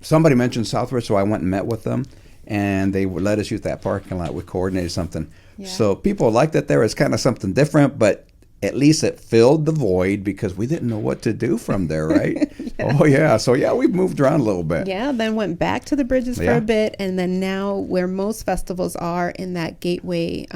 somebody mentioned Southridge, so I went and met with them. And they would let us use that parking lot. We coordinated something. Yeah. So people liked it there. It's kind of something different, but at least it filled the void, because we didn't know what to do from there, right? Yeah. Oh, yeah. So, yeah, we've moved around a little bit. Yeah, then went back to the bridges for a bit. And then now, where most festivals are, in that Gateway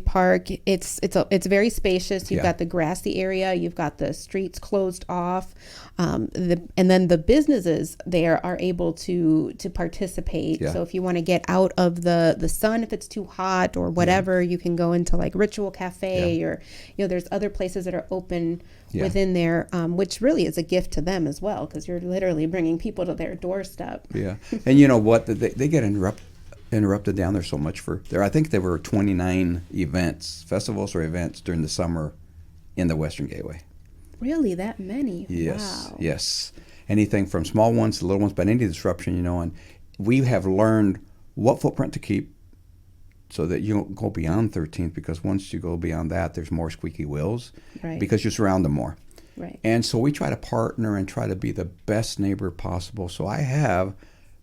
Park, it's very spacious. You've got the grassy area, you've got the streets closed off, and then the businesses there are able to participate. So if you want to get out of the sun, if it's too hot or whatever, you can go into like Ritual Cafe, or there's other places that are open within there, which really is a gift to them as well, because you're literally bringing people to their doorstep. Yeah, and you know what? They get interrupted down there so much I think there were 29 festivals or events during the summer in the Western Gateway. Really, that many? Yes. Wow. Yes. Anything from small ones to little ones, but any disruption, and we have learned what footprint to keep so that you don't go beyond 13th, because once you go beyond that, there's more squeaky wheels, right, because you surround them more. Right. And so we try to partner and try to be the best neighbor possible. So I have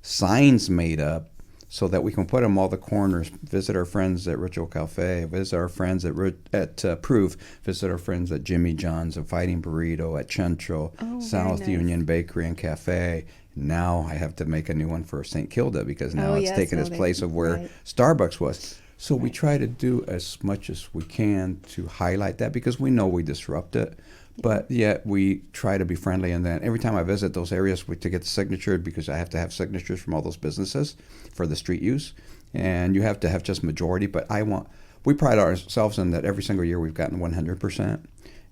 signs made up so that we can put them all the corners. Visit our friends at Ritual Cafe, visit our friends at Proof, visit our friends at Jimmy John's, a Fighting Burrito, at Chencho, South Union Bakery and Cafe. Now I have to make a new one for St. Kilda, because now it's taken its place of where Starbucks was. So we try to do as much as we can to highlight that, because we know we disrupt it. But yet we try to be friendly, and then every time I visit those areas to get the signature, because I have to have signatures from all those businesses for the street use, and you have to have just majority. But we pride ourselves in that every single year we've gotten 100%,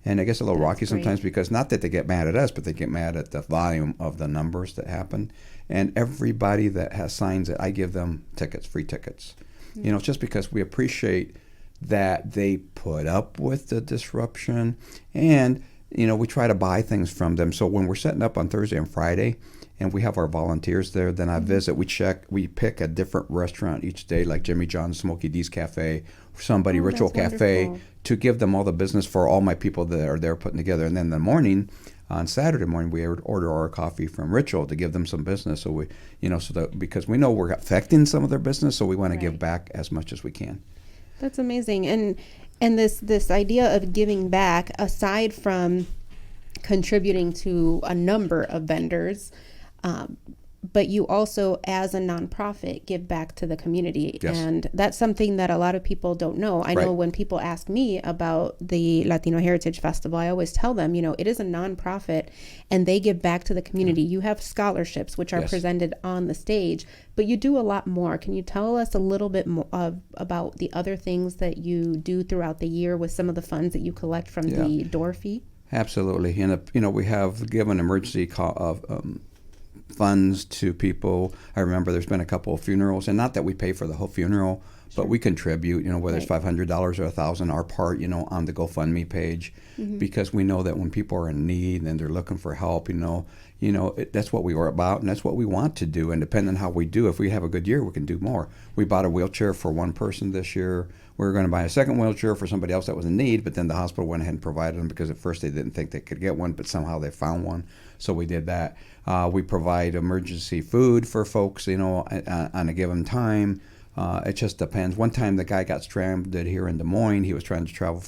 and it gets a little rocky sometimes, because not that they get mad at us, but they get mad at the volume of the numbers that happen. And everybody that has signs, I give them tickets, free tickets. Just because we appreciate that they put up with the disruption, and we try to buy things from them. So when we're setting up on Thursday and Friday, and we have our volunteers there, then I visit, we pick a different restaurant each day, like Jimmy John's, Smokey D's Cafe, Ritual Cafe, to give them all the business for all my people that are there putting together. And then in the morning, on Saturday morning, we order our coffee from Ritual to give them some business. So because we know we're affecting some of their business, so we want to give back as much as we can. That's amazing. And this idea of giving back, aside from contributing to a number of vendors, but you also, as a nonprofit, give back to the community. Yes. And that's something that a lot of people don't know. I know Right. when people ask me about the Latino Heritage Festival, I always tell them, it is a nonprofit and they give back to the community. You have scholarships, which are Yes. presented on the stage, but you do a lot more. Can you tell us a little bit more about the other things that you do throughout the year with some of the funds that you collect from the door fee? Absolutely. And, we have given emergency funds to people. I remember there's been a couple of funerals, and not that we pay for the whole funeral, but we contribute, whether it's $500 or $1,000, our part, on the GoFundMe page, because we know that when people are in need and they're looking for help, that's what we are about, and that's what we want to do. And depending on how we do, if we have a good year, we can do more. We bought a wheelchair for one person this year. We were going to buy a second wheelchair for somebody else that was in need, but then the hospital went ahead and provided them because at first they didn't think they could get one, but somehow they found one. So we did that. We provide emergency food for folks, on a given time. It just depends. One time the guy got stranded here in Des Moines. He was trying to travel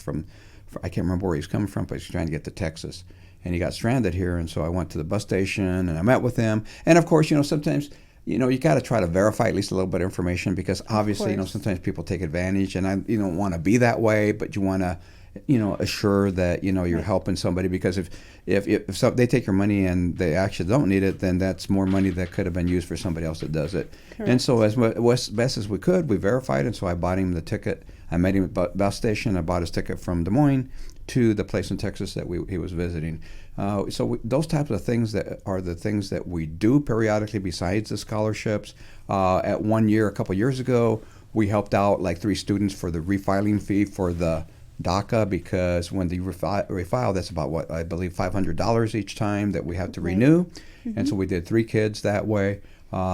I can't remember where he was coming from, but he was trying to get to Texas. And he got stranded here, and so I went to the bus station and I met with him. And of course, sometimes you got to try to verify at least a little bit of information, because obviously, sometimes people take advantage, and you don't want to be that way, but you want to, assure that, you're helping somebody, because if they take your money and they actually don't need it, then that's more money that could have been used for somebody else that does it. Correct. And so as best as we could, we verified, and so I bought him the ticket. I met him at the bus station. I bought his ticket from Des Moines to the place in Texas that he was visiting. Those types of things that are the things that we do periodically besides the scholarships. At one year, a couple years ago, we helped out like 3 students for the refiling fee for the DACA, because when they refile, that's about what I believe $500 each time that we have to renew. And so we did 3 kids that way.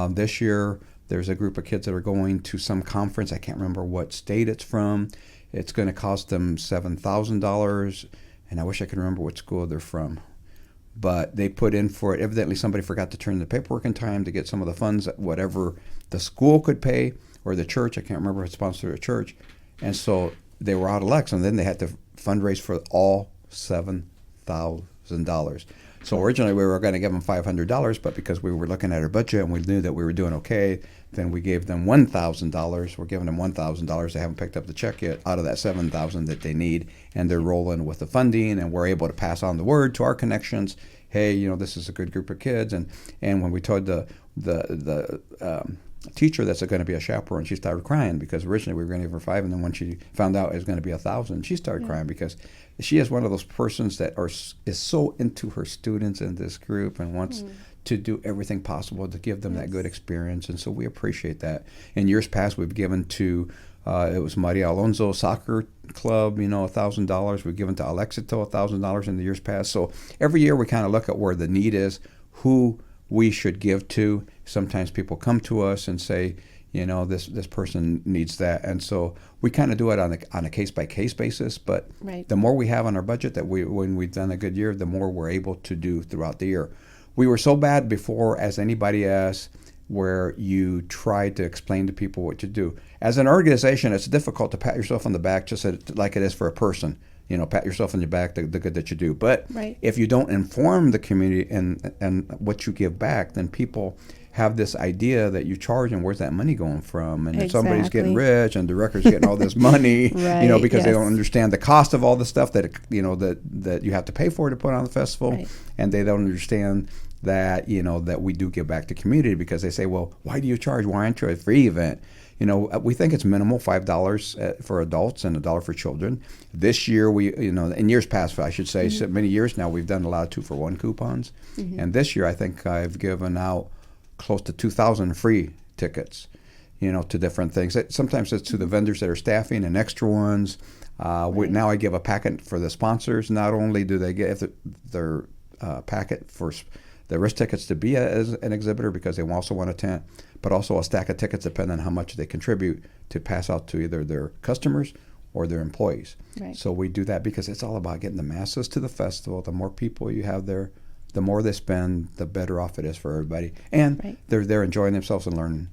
This year, there's a group of kids that are going to some conference. I can't remember what state it's from. It's going to cost them $7,000, and I wish I could remember what school they're from. But they put in for it. Evidently, somebody forgot to turn the paperwork in time to get some of the funds, whatever the school could pay, or the church. I can't remember who sponsored the church. And so they were out of luck, and then they had to fundraise for all $7,000. So originally we were going to give them $500, but because we were looking at our budget and we knew that we were doing okay, then we gave them $1,000. We're giving them $1,000. They haven't picked up the check yet out of that $7,000 that they need, and they're rolling with the funding, and we're able to pass on the word to our connections. Hey, this is a good group of kids, and when we told the teacher that's going to be a chaperone, she started crying, because originally we were going to give her 5, and then when she found out it was going to be 1,000, she started crying, because she is one of those persons that is so into her students in this group and wants to do everything possible to give them that good experience, and so we appreciate that. In years past, we've given to it was Maria Alonso Soccer Club, $1,000. We've given to Alexito $1,000 in the years past. So every year we kind of look at where the need is, who we should give to. Sometimes people come to us and say, this person needs that, and so we kind of do it on a case by case basis. But the more we have on our budget, when we've done a good year, the more we're able to do throughout the year. We were so bad before, as anybody else, where you try to explain to people what to do. As an organization, it's difficult to pat yourself on the back just like it is for a person. Pat yourself on your back, the good that you do. But if you don't inform the community and what you give back, then people have this idea that you charge, and where's that money going from? And if somebody's getting rich and the record's getting all this money, because they don't understand the cost of all the stuff that that you have to pay for to put on the festival, and they don't understand that that we do give back to community, because they say, well, why do you charge? Why aren't you a free event? We think it's minimal, $5 for adults and $1 for children. This year, in years past, I should say, so many years now, we've done a lot of 2-for-1 coupons. And this year, I think I've given out close to 2,000 free tickets, to different things. Sometimes it's to the vendors that are staffing and extra ones. Now I give a packet for the sponsors. Not only do they get their packet for the risk tickets to be as an exhibitor, because they also want a tent, but also a stack of tickets depending on how much they contribute to pass out to either their customers or their employees. So we do that because it's all about getting the masses to the festival. The more people you have there, the more they spend, the better off it is for everybody. And they're enjoying themselves and learning.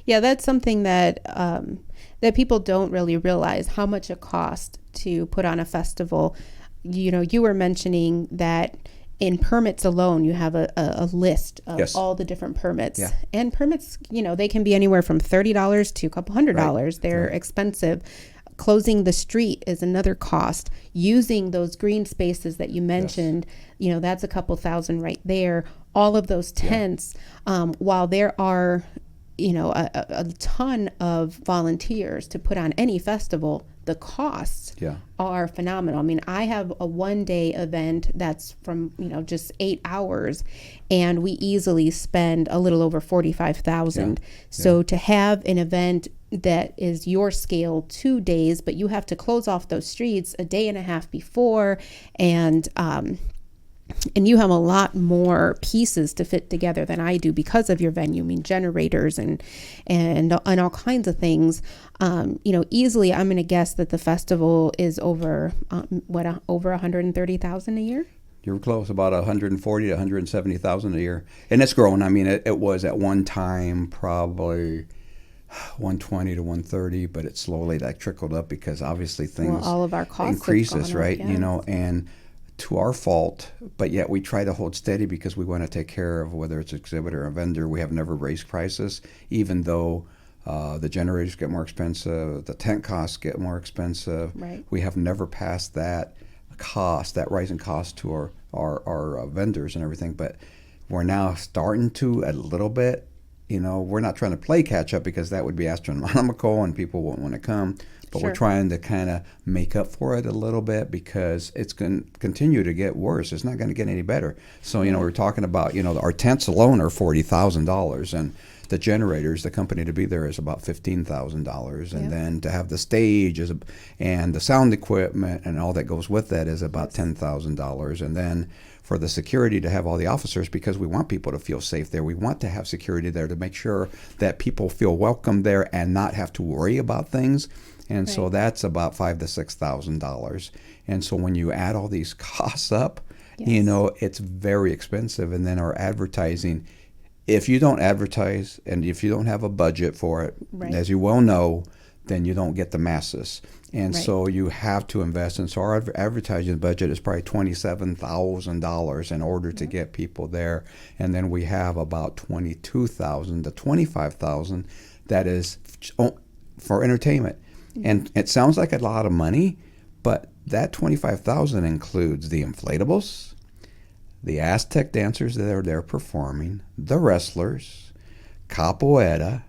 Yeah, that's something that that people don't really realize, how much it costs to put on a festival. You were mentioning that in permits alone, you have a list of Yes. all the different permits. Yeah. And permits, they can be anywhere from $30 to a couple $100. Right. They're Right. expensive. Closing the street is another cost. Using those green spaces that you mentioned, that's a couple thousand right there. All of those tents, while there are, a ton of volunteers to put on any festival, the costs are phenomenal. I mean, I have a 1-day event that's from, just 8 hours, and we easily spend a little over 45,000. So to have an event that is your scale 2 days, but you have to close off those streets a day and a half before, and you have a lot more pieces to fit together than I do because of your venue. I mean, generators and all kinds of things. Easily, I'm going to guess that the festival is over over 130,000 a year. You're close, about 140 to 170,000 a year, and it's growing. I mean, it was at one time probably 120 to 130, but it slowly trickled up because obviously things all of our costs increases, right? Up, yeah. And to our fault, but yet we try to hold steady because we want to take care of whether it's exhibitor or vendor. We have never raised prices, even though the generators get more expensive, the tent costs get more expensive. Right. We have never passed that rising cost to our vendors and everything, but we're now starting to a little bit. We're not trying to play catch up because that would be astronomical and people won't want to come. But Sure. We're trying to kind of make up for it a little bit because it's going to continue to get worse. It's not going to get any better. So, we're talking about, our tents alone are $40,000, and the generators, the company to be there is about $15,000, and then to have the stage and the sound equipment and all that goes with that is about $10,000, and then for the security to have all the officers, because we want people to feel safe there. We want to have security there to make sure that people feel welcome there and not have to worry about things. And so that's about $5,000 to $6,000. And so when you add all these costs up, it's very expensive. And then our advertising, if you don't advertise and if you don't have a budget for it, as you well know, then you don't get the masses. And so you have to invest. And so our advertising budget is probably $27,000 in order to get people there. And then we have about $22,000 to $25,000 that is for entertainment. And it sounds like a lot of money, but that $25,000 includes the inflatables, the Aztec dancers that are there performing, the wrestlers, capoeira,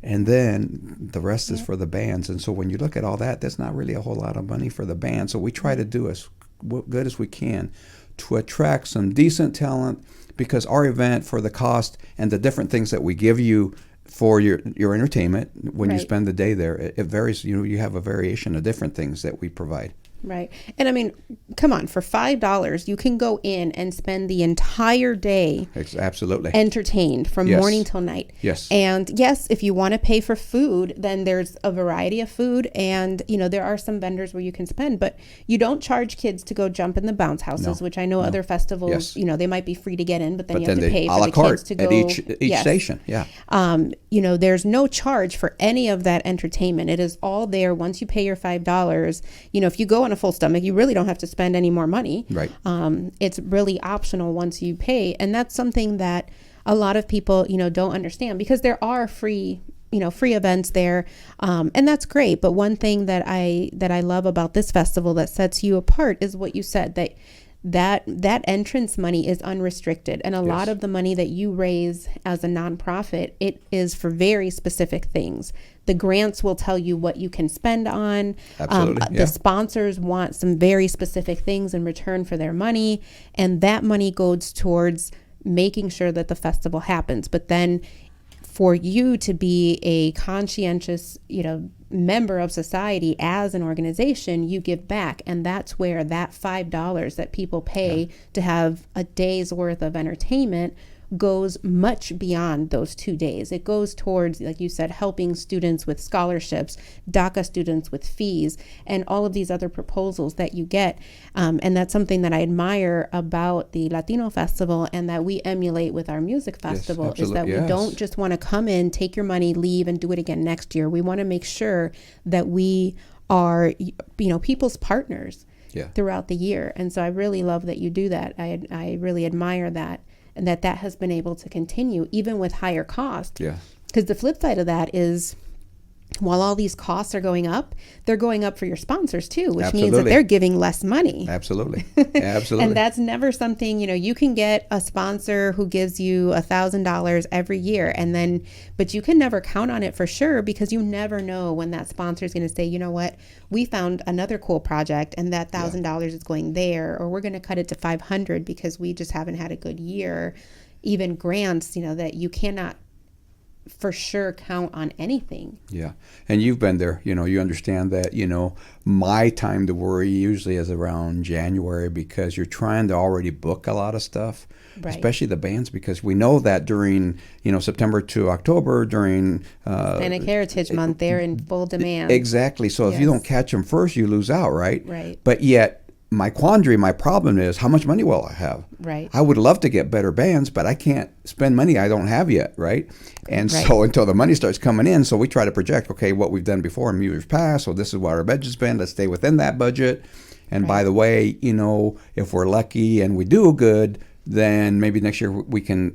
and then the rest is for the bands. And so when you look at all that, that's not really a whole lot of money for the band. So we try to do as good as we can to attract some decent talent, because our event, for the cost and the different things that we give you for your entertainment when you spend the day there, it varies. You have a variation of different things that we provide. Right. And I mean, come on, for $5, you can go in and spend the entire day absolutely entertained from morning till night. Yes. And yes, if you want to pay for food, then there's a variety of food, and there are some vendors where you can spend, but you don't charge kids to go jump in the bounce houses, which I know other festivals, they might be free to get in, but then you have to pay for the kids to go at each station. Yeah. There's no charge for any of that entertainment. It is all there once you pay your $5. If you go on a full stomach, you really don't have to spend any more money. Right. It's really optional once you pay, and that's something that a lot of people don't understand, because there are free events there, and that's great. But one thing that I love about this festival that sets you apart is what you said, that entrance money is unrestricted, and a lot of the money that you raise as a nonprofit, it is for very specific things. The grants will tell you what you can spend on. Absolutely. The sponsors want some very specific things in return for their money, and that money goes towards making sure that the festival happens. But then for you to be a conscientious, member of society as an organization, you give back. And that's where that $5 that people pay to have a day's worth of entertainment goes much beyond those 2 days. It goes towards, like you said, helping students with scholarships, DACA students with fees, and all of these other proposals that you get. And that's something that I admire about the Latino Festival, and that we emulate with our music festival, is that we don't just want to come in, take your money, leave, and do it again next year. We want to make sure that we are, people's partners. Yeah. throughout the year. And so I really love that you do that. I really admire that, and that has been able to continue even with higher cost. Yeah. Because the flip side of that is, while all these costs are going up, they're going up for your sponsors too, which means that they're giving less money. Absolutely. Absolutely. And that's never something, you can get a sponsor who gives you $1,000 every year, but you can never count on it for sure, because you never know when that sponsor is going to say, you know what, we found another cool project and that $1,000 is going there, or we're going to cut it to 500 because we just haven't had a good year. Even grants, that you cannot for sure count on anything. Yeah. And you've been there, you understand that, my time to worry usually is around January, because you're trying to already book a lot of stuff, Right. especially the bands, because we know that during, September to October, during Hispanic Heritage Month, they're in full demand. Exactly. So if you don't catch them first, you lose out, right? Right. But yet, my problem is, how much money will I have? Right. I would love to get better bands, but I can't spend money I don't have yet, right? And so until the money starts coming in, so we try to project, okay, what we've done before in years past, so this is what our budget's been, let's stay within that budget. And by the way, if we're lucky and we do good, then maybe next year we can,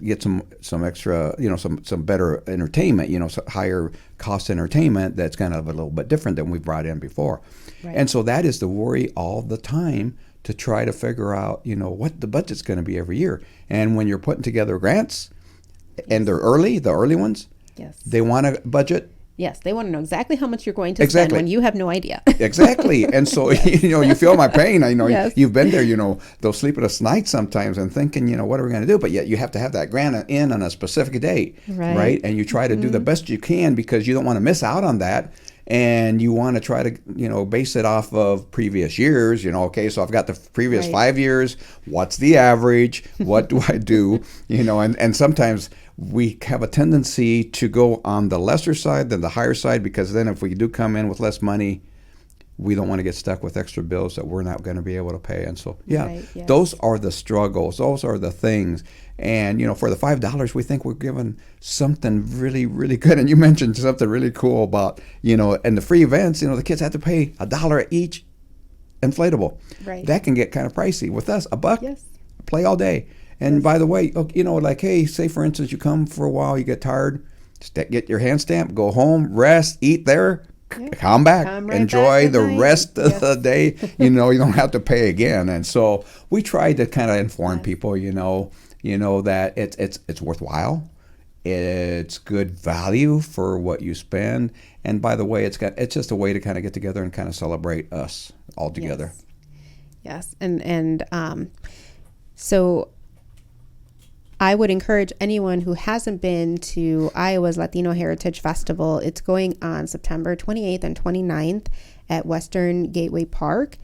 get some extra, some better entertainment, some higher cost entertainment that's kind of a little bit different than we brought in before. Right. And so that is the worry all the time, to try to figure out, what the budget's going to be every year. And when you're putting together grants, and they're the early ones, Yes. they want a budget. Yes, they want to know exactly how much you're going to spend when you have no idea. Exactly. And so, you feel my pain. I know Yes. you've been there, those sleepless nights sometimes and thinking, what are we going to do? But yet you have to have that grant in on a specific date, Right. And you try to do the best you can, because you don't want to miss out on that. And you want to try to, base it off of previous years, okay, so I've got the previous 5 years. What's the average? What do I do? And sometimes we have a tendency to go on the lesser side than the higher side, because then if we do come in with less money, we don't want to get stuck with extra bills that we're not going to be able to pay. And so, Right, yes. those are the struggles. Those are the things. And, for the $5, we think we're giving something really, really good. And you mentioned something really cool about, and the free events, the kids have to pay $1 each inflatable. Right. That can get kind of pricey. With us, $1, Yes. play all day. And by the way, like, hey, say for instance, you come for a while, you get tired, get your hand stamp, go home, rest, eat there, come back, enjoy the rest of the day. You don't have to pay again. And so we try to kind of inform people, that it's worthwhile. It's good value for what you spend. And by the way, it's just a way to kind of get together and kind of celebrate us all together. Yes. And so I would encourage anyone who hasn't been to Iowa's Latino Heritage Festival. It's going on September 28th and 29th at Western Gateway Park.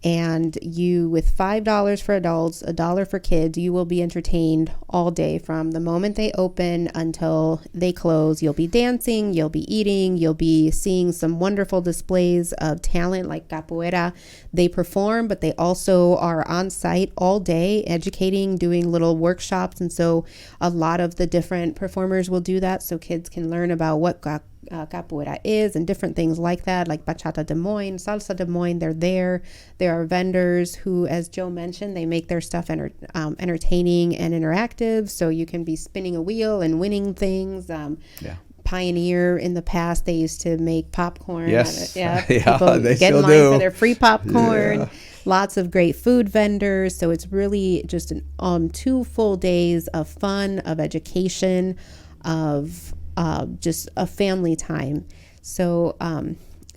And you, with $5 for adults, $1 for kids, you will be entertained all day from the moment they open until they close. You'll be dancing, you'll be eating, you'll be seeing some wonderful displays of talent like capoeira. They perform, but they also are on site all day educating, doing little workshops. And so a lot of the different performers will do that so kids can learn about what capoeira is and different things like that, like bachata Des Moines, salsa Des Moines. They're there. There are vendors who, as Joe mentioned, they make their stuff entertaining and interactive, so you can be spinning a wheel and winning things. Pioneer, in the past, they used to make popcorn. Yes. People They get still in line do. for their free popcorn. Yeah. Lots of great food vendors. So it's really just 2 full days of fun, of education, of just a family time. So,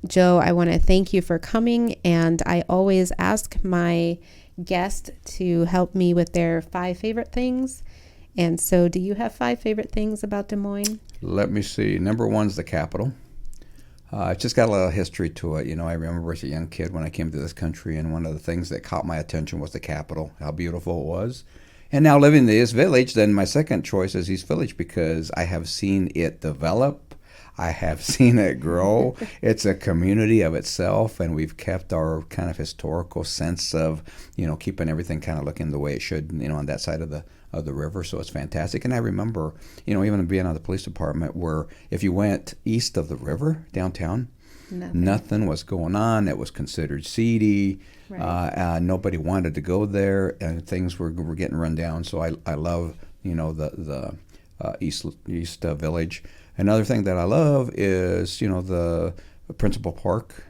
Joe, I want to thank you for coming, and I always ask my guest to help me with their 5 favorite things. And so, do you have 5 favorite things about Des Moines? Let me see. Number 1 is the Capitol. It's just got a lot of history to it. I remember as a young kid when I came to this country, and one of the things that caught my attention was the Capitol, how beautiful it was. And now living in the East Village, then my second choice is East Village, because I have seen it develop. I have seen it grow. It's a community of itself, and we've kept our kind of historical sense of, keeping everything kind of looking the way it should, on that side of the river. So it's fantastic. And I remember, even being on the police department, where if you went east of the river downtown, Nothing was going on. It was considered seedy. Right. Nobody wanted to go there, and things were getting run down. So I love, the East Village. Another thing that I love is, the Principal Park.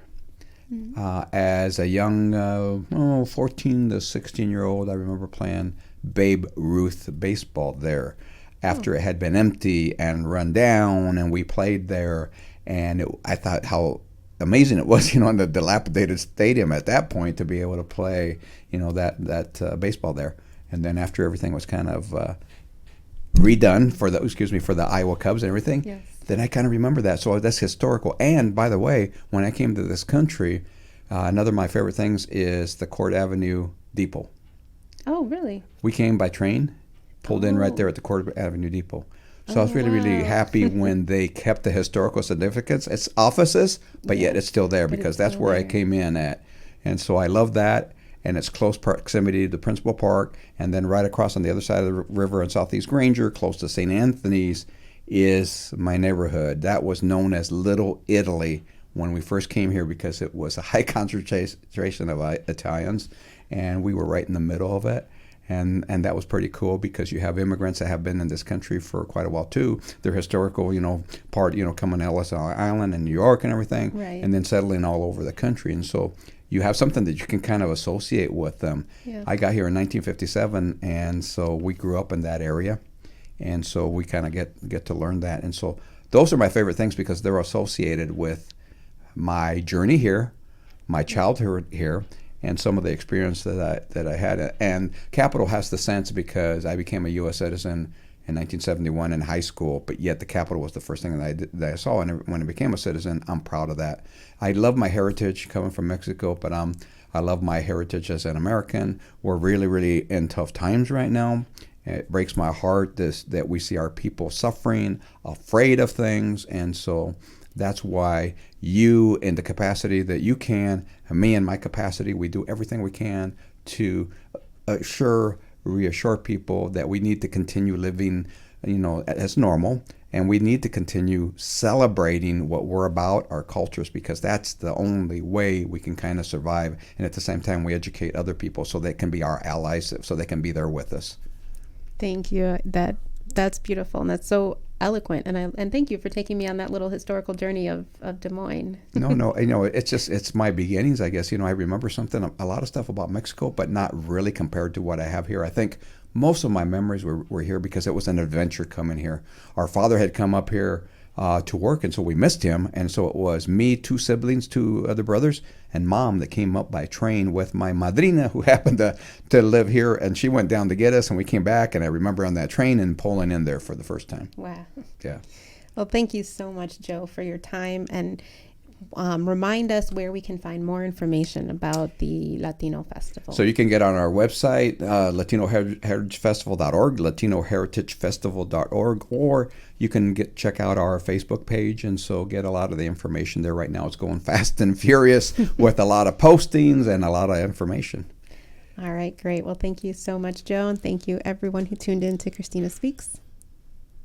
As a young 14 to 16-year-old, I remember playing Babe Ruth baseball there after it had been empty and run down, and we played there. And I thought how amazing it was, in the dilapidated stadium at that point to be able to play, that baseball there. And then after everything was kind of redone for the Iowa Cubs and everything, Yes. then I kind of remember that. So that's historical. And by the way, when I came to this country, another of my favorite things is the Court Avenue Depot. Oh, really? We came by train, pulled in right there at the Court Avenue Depot. So I was really, really happy when they kept the historical significance. It's offices, but yet it's still there because that's where I came in at. And so I love that. And it's close proximity to the Principal Park. And then right across on the other side of the river in Southeast Granger, close to St. Anthony's, is my neighborhood. That was known as Little Italy when we first came here because it was a high concentration of Italians. And we were right in the middle of it. And that was pretty cool because you have immigrants that have been in this country for quite a while too. Their historical, part, coming to Ellis Island and New York and everything, Right. and then settling all over the country. And so you have something that you can kind of associate with them. Yeah. I got here in 1957, and so we grew up in that area, and so we kind of get to learn that. And so those are my favorite things because they're associated with my journey here, my childhood here, and some of the experience that I had. And Capitol has the sense because I became a U.S. citizen in 1971 in high school, but yet the Capitol was the first thing that I saw. And when I became a citizen, I'm proud of that. I love my heritage coming from Mexico, but I love my heritage as an American. We're really, really in tough times right now. It breaks my heart that we see our people suffering, afraid of things, and so that's why you, in the capacity that you can, and me in my capacity, we do everything we can to reassure people that we need to continue living, as normal, and we need to continue celebrating what we're about, our cultures, because that's the only way we can kind of survive. And at the same time, we educate other people so they can be our allies, so they can be there with us. Thank you. That's beautiful, and that's so eloquent. And thank you for taking me on that little historical journey of Des Moines. No, it's my beginnings, I guess. I remember a lot of stuff about Mexico, but not really compared to what I have here. I think most of my memories were here because it was an adventure coming here. Our father had come up here to work, and so we missed him. And so it was me, two siblings, two other brothers, and Mom that came up by train with my madrina, who happened to live here, and she went down to get us, and we came back, and I remember on that train and pulling in there for the first time. Wow. Yeah. Well, thank you so much, Joe, for your time, and remind us where we can find more information about the Latino Festival. So you can get on our website, latinoheritagefestival.org, latinoheritagefestival.org, or you can check out our Facebook page, and so get a lot of the information there. Right now it's going fast and furious with a lot of postings and a lot of information. All right, great. Well, thank you so much, Joe, and thank you everyone who tuned in to Christina Speaks.